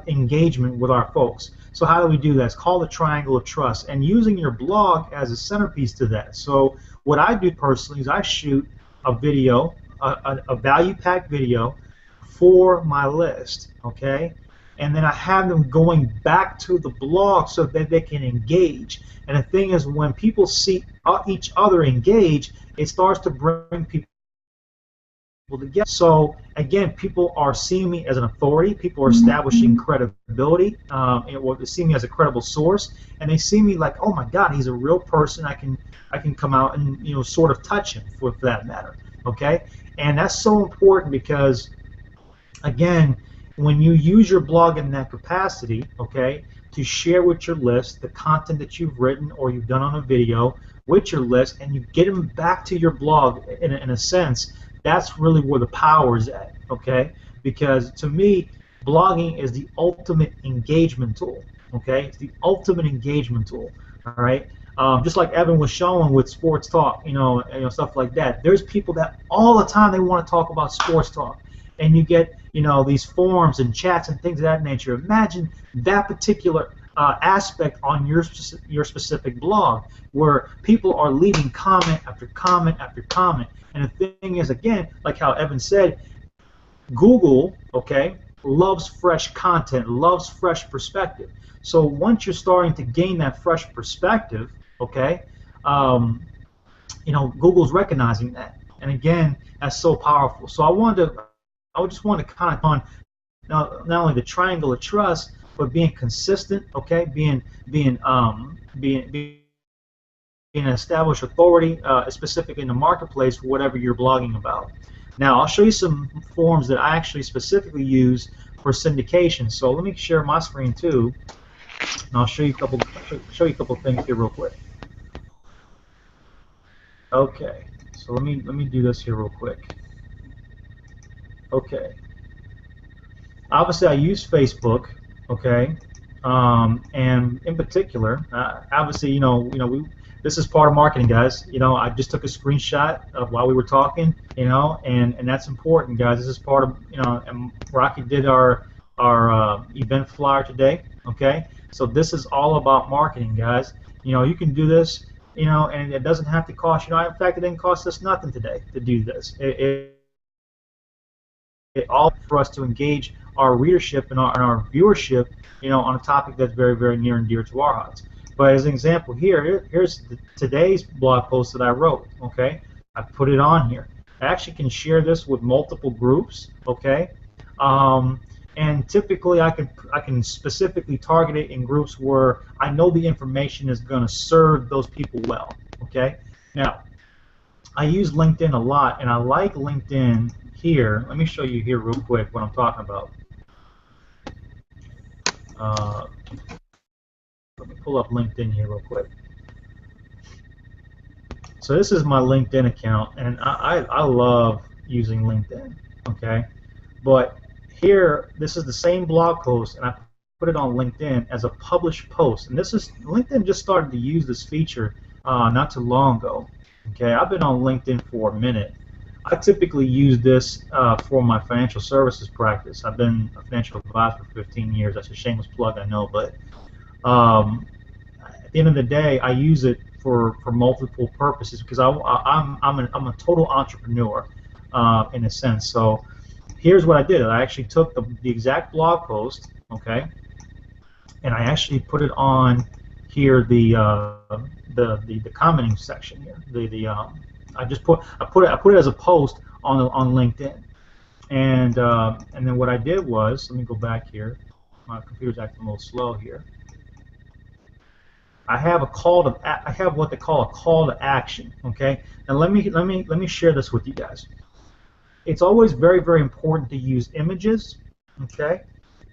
engagement with our folks. So how do we do that? It's called the triangle of trust, and using your blog as a centerpiece to that. So what I do personally is I shoot a video, a value-packed video for my list, okay? And then I have them going back to the blog so that they can engage. And the thing is, when people see each other engage, it starts to bring people together. So again, people are seeing me as an authority. People are establishing credibility, and they see me as a credible source, and they see me like, oh my God, he's a real person. I can come out and sort of touch him for that matter. Okay, and that's so important because again, when you use your blog in that capacity, okay, to share with your list the content that you've written or you've done on a video with your list, and you get them back to your blog in a sense, that's really where the power is at, okay? Because to me, blogging is the ultimate engagement tool, okay? It's the ultimate engagement tool, all right? Just like Evan was showing with sports talk, stuff like that. There's people that all the time they want to talk about sports talk, and you get these forums and chats and things of that nature. Imagine that particular aspect on your specific blog where people are leaving comment after comment after comment. And the thing is, again, like how Evan said, Google, okay, loves fresh content, loves fresh perspective. So once you're starting to gain that fresh perspective, okay, Google's recognizing that. And again, that's so powerful. So I just want to comment on not only the triangle of trust, but being consistent, okay, being an established authority, specific in the marketplace for whatever you're blogging about. Now, I'll show you some forms that I actually specifically use for syndication. So let me share my screen too, and I'll show you a couple things here real quick. Okay, so let me do this here real quick. Okay. Obviously, I use Facebook, okay, and in particular, obviously, this is part of marketing, guys. I just took a screenshot of while we were talking, and that's important, guys. This is part of, and Rocky did our event flyer today, okay. So this is all about marketing, guys. You can do this, and it doesn't have to cost. In fact, it didn't cost us nothing today to do this. It all for us to engage our readership and our viewership, on a topic that's very, very near and dear to our hearts. But as an example here's today's blog post that I wrote, okay? I put it on here. I actually can share this with multiple groups, okay? And typically I can specifically target it in groups where I know the information is going to serve those people well, okay? Now, I use LinkedIn a lot, and I like LinkedIn here. Let me show you here real quick what I'm talking about. Let me pull up LinkedIn here real quick. So this is my LinkedIn account, and I love using LinkedIn, okay? But here, this is the same blog post, and I put it on LinkedIn as a published post. And LinkedIn just started to use this feature not too long ago. Okay, I've been on LinkedIn for a minute. I typically use this for my financial services practice. I've been a financial advisor for 15 years. That's a shameless plug, I know, but at the end of the day, I use it for multiple purposes because I'm a total entrepreneur in a sense. So here's what I did. I actually took the exact blog post, okay, and I actually put it on here the commenting section here. I put it as a post on LinkedIn, and then what I did was, let me go back here. My computer's acting a little slow here. I have what they call a call to action. Okay, and let me share this with you guys. It's always very, very important to use images. Okay.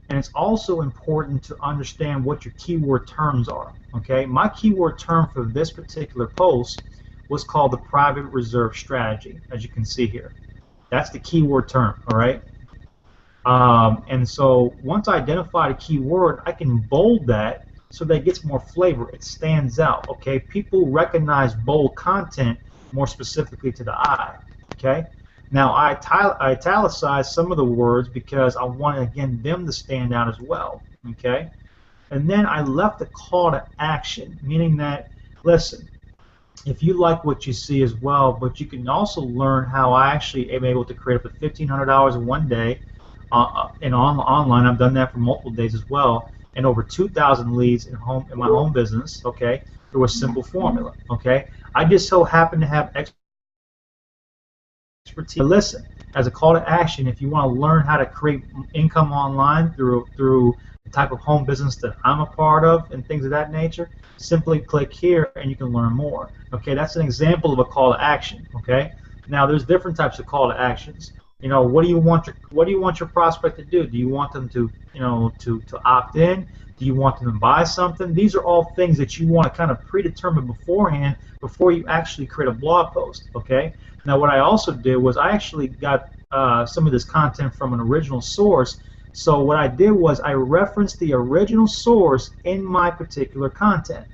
And it's also important to understand what your keyword terms are. Okay, my keyword term for this particular post was called the private reserve strategy, as you can see here. That's the keyword term, all right? And so once I identify a keyword, I can bold that so that it gets more flavor. It stands out, okay? People recognize bold content more specifically to the eye. Okay. Now I italicized some of the words because I wanted again them to stand out as well. Okay. And then I left a call to action, meaning that, listen, if you like what you see as well, but you can also learn how I actually am able to create up to $1,500 in one day online. I've done that for multiple days as well, and over 2,000 leads in my home business. Okay, through a simple formula. Okay, I just so happen to have expertise. Listen, as a call to action, if you want to learn how to create income online through the type of home business that I'm a part of and things of that nature, simply click here and you can learn more. Okay, that's an example of a call to action. Okay, now there's different types of call to actions. You know, what do you want your prospect to do? Do you want them to, you know, to opt in? Do you want them to buy something? These are all things that you want to kind of predetermine beforehand before you actually create a blog post. Okay. Now, what I also did was I actually got some of this content from an original source. So what I did was I referenced the original source in my particular content,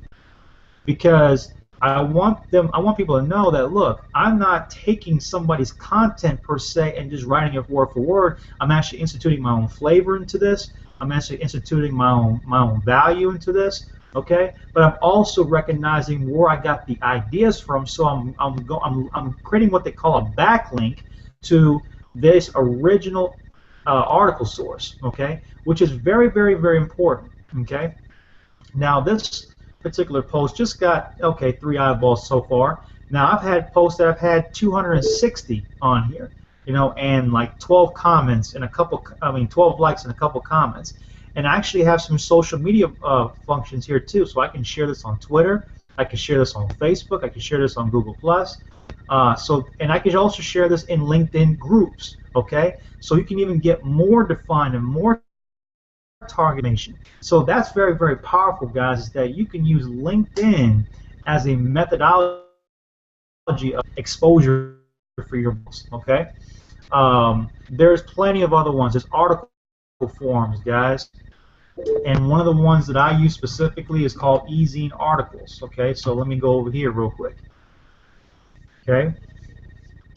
because I want people to know that, look, I'm not taking somebody's content per se and just writing it word for word. I'm actually instituting my own flavor into this. I'm actually instituting my own value into this. Okay, but I'm also recognizing where I got the ideas from. So I'm creating what they call a backlink to this original article source. Okay, which is very, very, very important. Okay, now this particular post just got 3 eyeballs so far. Now I've had posts that I've had 260 on here, you know, and like 12 comments and 12 likes and a couple comments. And I actually have some social media functions here too, so I can share this on Twitter, I can share this on Facebook, I can share this on Google Plus. And I can also share this in LinkedIn groups. Okay, so you can even get more defined and more targeting. So that's very, very powerful, guys, is that you can use LinkedIn as a methodology of exposure for your books. Okay, there's plenty of other ones. There's article forums, guys, and one of the ones that I use specifically is called e-zine articles. Okay, so let me go over here real quick. Okay,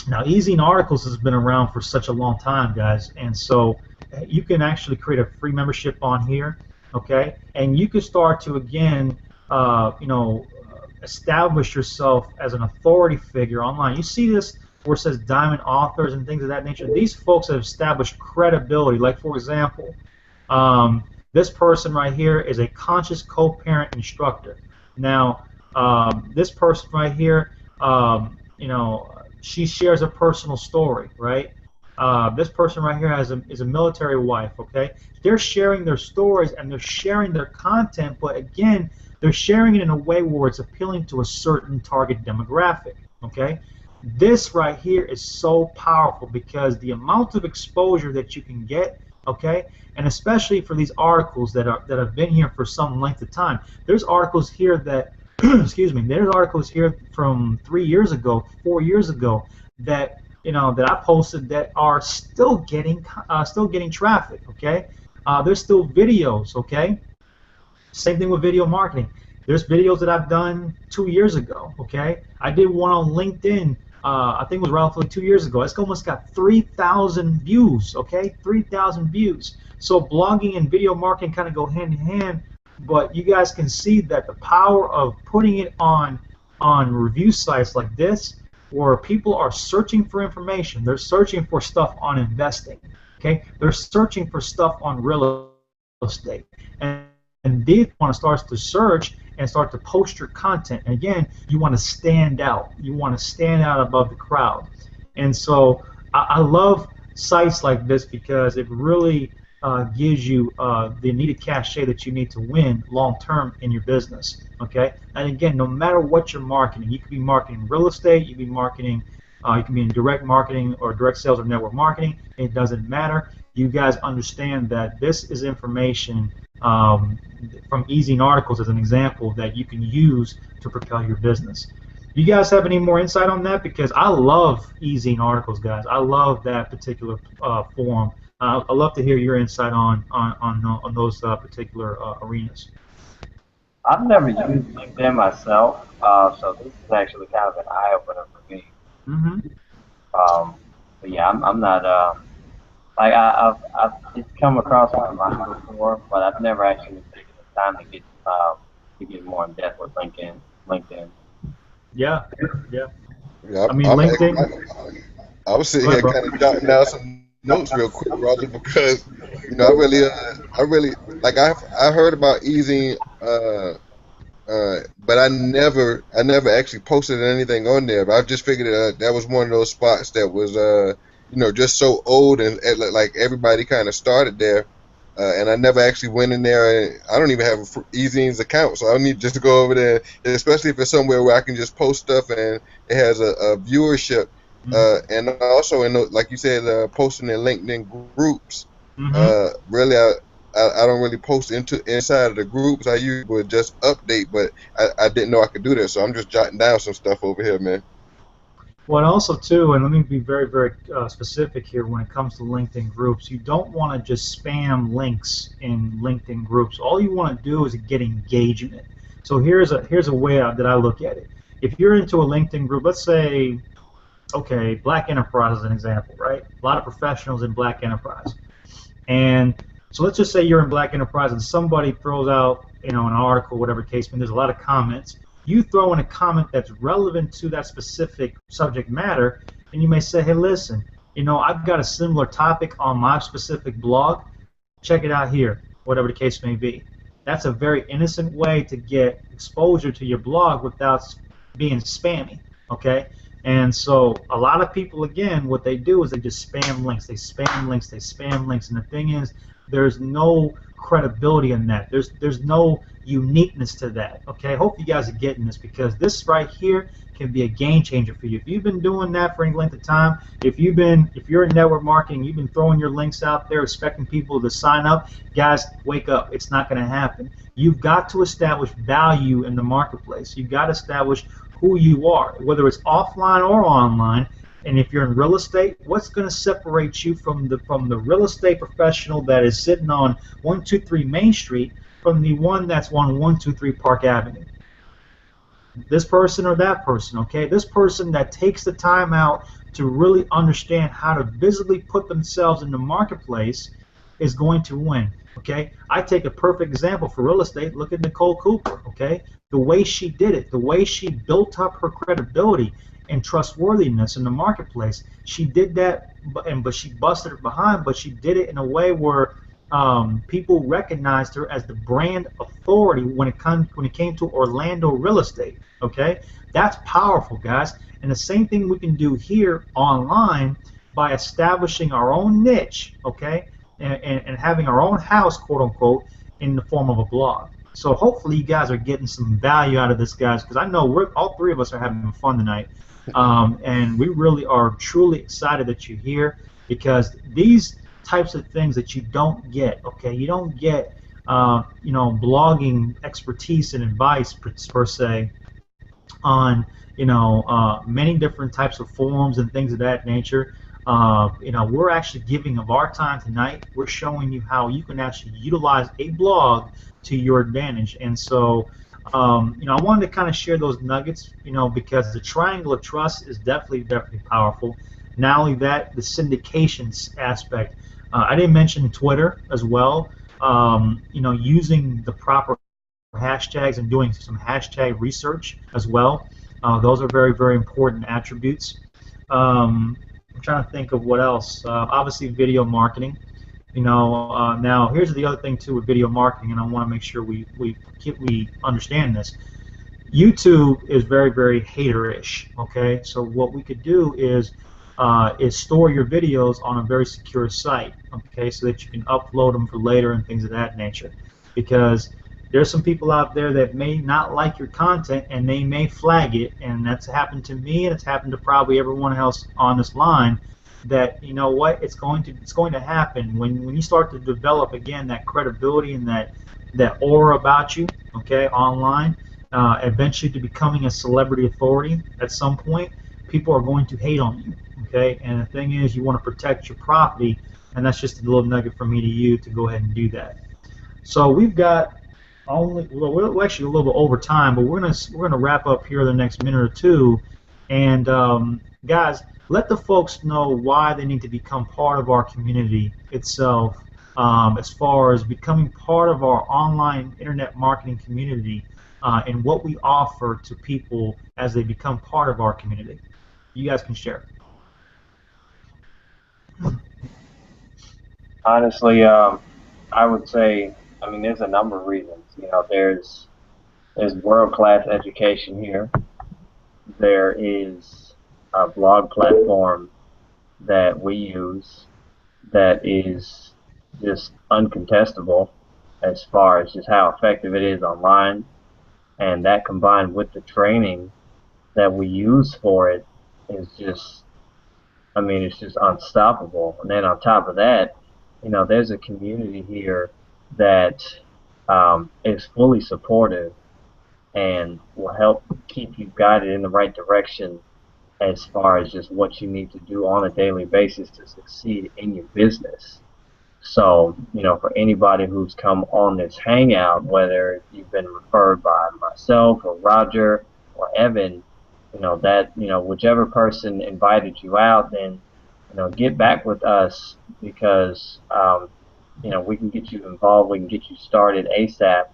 now e-zine articles has been around for such a long time, guys, and so you can actually create a free membership on here, okay? And you can start to, again, establish yourself as an authority figure online. You see this where it says diamond authors and things of that nature. These folks have established credibility. Like, for example, this person right here is a conscious co-parent instructor. Now, this person right here, she shares a personal story, right? This person right here is a military wife, okay? They're sharing their stories and they're sharing their content, but again, they're sharing it in a way where it's appealing to a certain target demographic, okay? This right here is so powerful because the amount of exposure that you can get, okay, and especially for these articles that have been here for some length of time. There's articles here that, excuse me, there's articles here from 3 years ago, 4 years ago that that I posted that are still getting traffic. Okay, there's still videos. Okay, same thing with video marketing. There's videos that I've done 2 years ago. Okay, I did one on LinkedIn. I think it was roughly 2 years ago. It's almost got 3,000 views. Okay, 3,000 views. So blogging and video marketing kind of go hand in hand. But you guys can see that the power of putting it on review sites like this, where people are searching for information. They're searching for stuff on investing. Okay, they're searching for stuff on real estate, and they want to start to search and start to post your content. And again, you want to stand out. You want to stand out above the crowd. And so I love sites like this because it really gives you the needed cachet that you need to win long term in your business. Okay, and again, no matter what you're marketing, you could be marketing real estate, you could be marketing, you can be in direct marketing or direct sales or network marketing. It doesn't matter. You guys understand that this is information from e-zine articles as an example that you can use to propel your business. You guys have any more insight on that? Because I love e-zine articles, guys. I love that particular forum. I'd love to hear your insight on those particular arenas. I've never used LinkedIn myself, so this is actually kind of an eye opener for me. Mm-hmm. Um, but yeah, I'm not like I've it's come across my mind before, but I've never actually taken the time to get more in depth with LinkedIn. Yeah, yeah. Yeah, I mean, I'm LinkedIn. I was sitting Go ahead, here bro. kind of jotting down some notes real quick, Roger, because I really like I heard about easing, but I never actually posted anything on there. But I just figured that was one of those spots that was, just so old and like everybody kind of started there. And I never actually went in there. And I don't even have a Easy's account, so I need just to go over there, especially if it's somewhere where I can just post stuff and it has a viewership. And also, like you said, posting in LinkedIn groups. Mm-hmm. Really, I don't really post into inside of the groups. I usually would just update, but I didn't know I could do that, so I'm just jotting down some stuff over here, man. Well, and also too, and let me be very, very specific here when it comes to LinkedIn groups. You don't want to just spam links in LinkedIn groups. All you want to do is get engagement. So here's a way that I look at it. If you're into a LinkedIn group, let's say, okay, Black Enterprise is an example, right? A lot of professionals in Black Enterprise. And so let's just say you're in Black Enterprise and somebody throws out, an article, whatever case, and there's a lot of comments. You throw in a comment that's relevant to that specific subject matter, and you may say, hey, listen, I've got a similar topic on my specific blog. Check it out here, whatever the case may be. That's a very innocent way to get exposure to your blog without being spammy, okay? And so a lot of people, again, what they do is they just spam links. They spam links. They spam links. And the thing is, there's no credibility in that. There's no uniqueness to that. Okay. Hope you guys are getting this because this right here can be a game changer for you. If you've been doing that for any length of time, if you're in network marketing, you've been throwing your links out there expecting people to sign up, guys, wake up. It's not going to happen. You've got to establish value in the marketplace. You've got to establish who you are, whether it's offline or online. And if you're in real estate, what's going to separate you from the real estate professional that is sitting on 123 Main Street from the one that's on 123 Park Avenue? This person or that person, okay? This person that takes the time out to really understand how to visibly put themselves in the marketplace is going to win, okay? I take a perfect example for real estate. Look at Nicole Cooper, okay? The way she did it, the way she built up her credibility and trustworthiness in the marketplace, she did that, but she busted her behind, but she did it in a way where people recognized her as the brand authority when it came to Orlando real estate. Okay, that's powerful, guys. And the same thing we can do here online by establishing our own niche. Okay, and having our own house, quote unquote, in the form of a blog. So hopefully you guys are getting some value out of this, guys, because I know we're all three of us are having fun tonight, and we really are truly excited that you're here because these types of things that you don't get. Okay, you don't get blogging expertise and advice per se on many different types of forums and things of that nature. We're actually giving of our time tonight. We're showing you how you can actually utilize a blog to your advantage. And so, I wanted to kind of share those nuggets, because the triangle of trust is definitely powerful. Not only that, the syndications aspect. I didn't mention Twitter as well. Using the proper hashtags and doing some hashtag research as well. Those are very, very important attributes. I'm trying to think of what else. Obviously, video marketing. Now here's the other thing too with video marketing, and I want to make sure we understand this. YouTube is very, very haterish. Okay, so what we could do is store your videos on a very secure site. Okay, so that you can upload them for later and things of that nature. Because there's some people out there that may not like your content and they may flag it, and that's happened to me and it's happened to probably everyone else on this line. That what it's going to happen when you start to develop again that credibility and that aura about you, okay, online, eventually to becoming a celebrity authority at some point, people are going to hate on you, okay? And the thing is, you want to protect your property, and that's just a little nugget from me to you to go ahead and do that. So we've got only well, we're actually a little bit over time, but we're gonna wrap up here in the next minute or two. And guys, let the folks know why they need to become part of our community itself, as far as becoming part of our online internet marketing community, and what we offer to people as they become part of our community. You guys can share. Honestly, I would say, I mean, there's a number of reasons. There's world class education here. There is a blog platform that we use that is just uncontestable as far as just how effective it is online, and that combined with the training that we use for it is just, I mean, it's just unstoppable. And then on top of that, there's a community here that is fully supportive and will help keep you guided in the right direction as far as just what you need to do on a daily basis to succeed in your business. So, for anybody who's come on this hangout, whether you've been referred by myself or Roger or Evan, whichever person invited you out, then, get back with us because, we can get you involved, we can get you started ASAP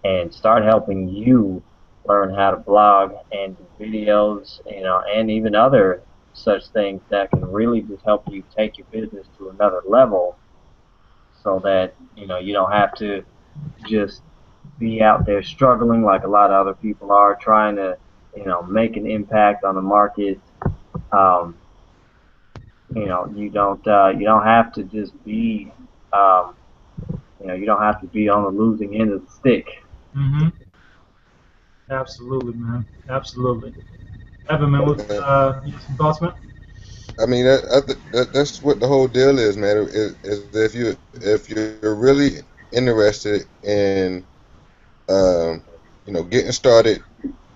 and start helping you learn how to blog and do videos, and even other such things that can really just help you take your business to another level so that you don't have to just be out there struggling like a lot of other people are trying to make an impact on the market. um, you don't have to just be um, you don't have to be on the losing end of the stick. Mm-hmm. Absolutely, man. Absolutely. Evan, man, what Man. you got some thoughts, man? I mean, that's what the whole deal is, man. Is if you're really interested in getting started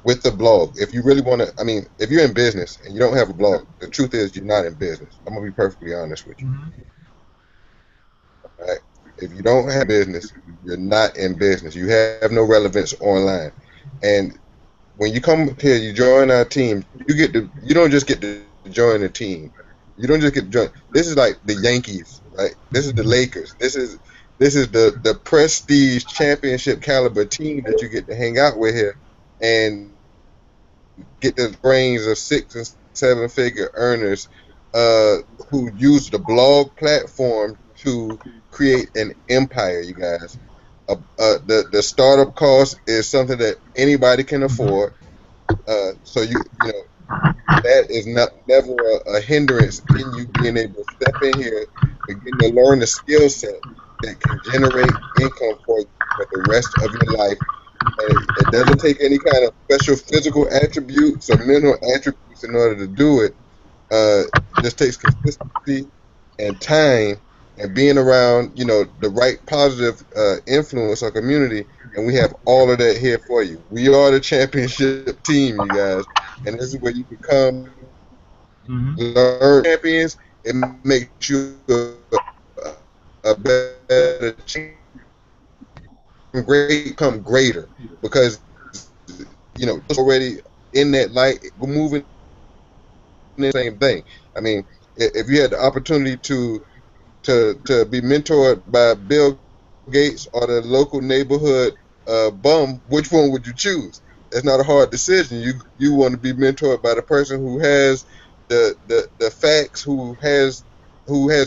with the blog, if you really want to, I mean, if you're in business and you don't have a blog, the truth is you're not in business. I'm gonna be perfectly honest with you. Mm-hmm. Right? If you don't have business, you're not in business. You have no relevance online. And when you come here, you join our team. You don't just get to join the team. You don't just get to join. This is like the Yankees, right? This is the Lakers. This is the prestige championship caliber team that you get to hang out with here, and get the brains of 6 and 7 figure earners uh, who use the blog platform to create an empire, you guys. The startup cost is something that anybody can Mm-hmm. afford. So that is not never a hindrance in you being able to step in here, begin to learn the skill set that can generate income for you for the rest of your life. And it doesn't take any kind of special physical attributes or mental attributes in order to do it. It just takes consistency and time and being around, the right positive influence or community. And we have all of that here for you. We are the championship team, you guys. And this is where you can come Mm-hmm. learn champions. It makes you a better great, become greater because already in that light, we're moving the same thing. I mean, if you had the opportunity to be mentored by Bill Gates or the local neighborhood bum, which one would you choose? It's not a hard decision. You want to be mentored by the person who has the facts, who has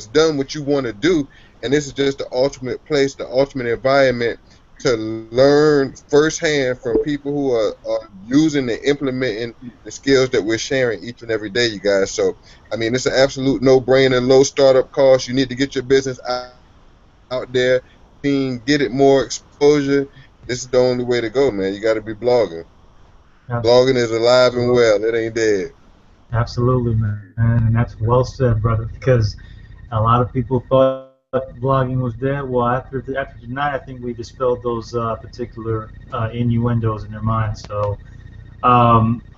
done what you want to do, and this is just the ultimate place, the ultimate environment to learn firsthand from people who are using and implementing the skills that we're sharing each and every day, you guys. So I mean, it's an absolute no-brainer, low startup cost. You need to get your business out there, get it more exposure. This is the only way to go, man. You got to be blogging. Blogging is alive and Absolutely. well. It ain't dead. Absolutely, man. And that's well said, brother, because a lot of people thought blogging was dead. Well, after tonight, I think we dispelled those particular innuendos in their minds. So,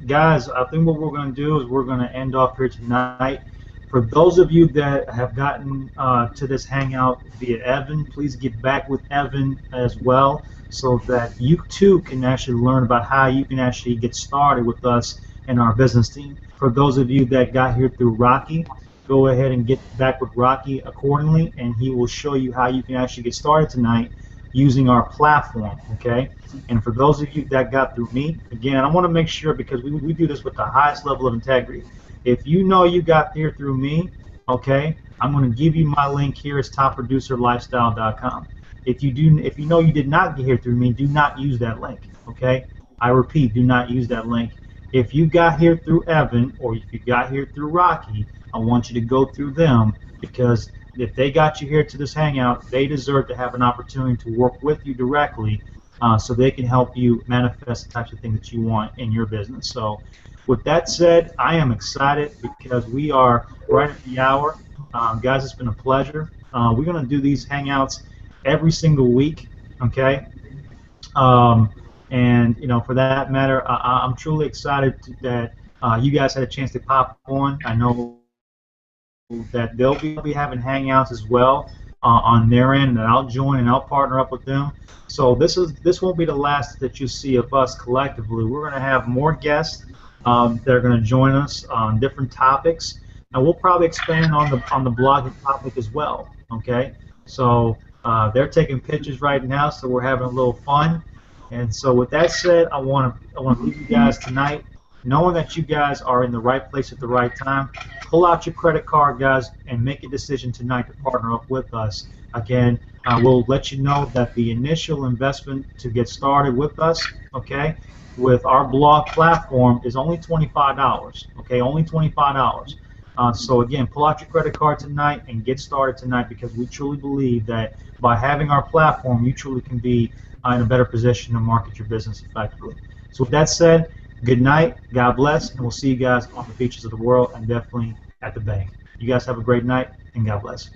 guys, I think what we're going to do is we're going to end off here tonight. For those of you that have gotten to this Hangout via Evan, please get back with Evan as well so that you too can actually learn about how you can actually get started with us and our business team. For those of you that got here through Rocky, go ahead and get back with Rocky accordingly, and he will show you how you can actually get started tonight using our platform, okay? And for those of you that got through me, again, I want to make sure, because we do this with the highest level of integrity. If you know you got here through me, okay, I'm going to give you my link here. It's topproducerlifestyle.com. If you know you did not get here through me, do not use that link, okay? I repeat, do not use that link. If you got here through Evan or if you got here through Rocky, I want you to go through them, because if they got you here to this Hangout, they deserve to have an opportunity to work with you directly, so they can help you manifest the types of things that you want in your business. So with that said, I am excited because we are right at the hour. Guys, it's been a pleasure. We're going to do these Hangouts every single week, okay? And for that matter, I'm truly excited that you guys had a chance to pop on. I know that they'll be having Hangouts as well on their end, and I'll join and I'll partner up with them. So this won't be the last that you see of us collectively. We're going to have more guests that are going to join us on different topics, and we'll probably expand on the blogging topic as well. Okay, so they're taking pictures right now, so we're having a little fun. And so with that said, I want to leave you guys tonight knowing that you guys are in the right place at the right time. Pull out your credit card, guys, and make a decision tonight to partner up with us. Again, we'll let you know that the initial investment to get started with us, okay, with our blog platform is only $25, okay, only $25. So again, pull out your credit card tonight and get started tonight, because we truly believe that by having our platform, you truly can be in a better position to market your business effectively. So with that said, good night, God bless, and we'll see you guys on the beaches of the world and definitely at the bank. You guys have a great night, and God bless.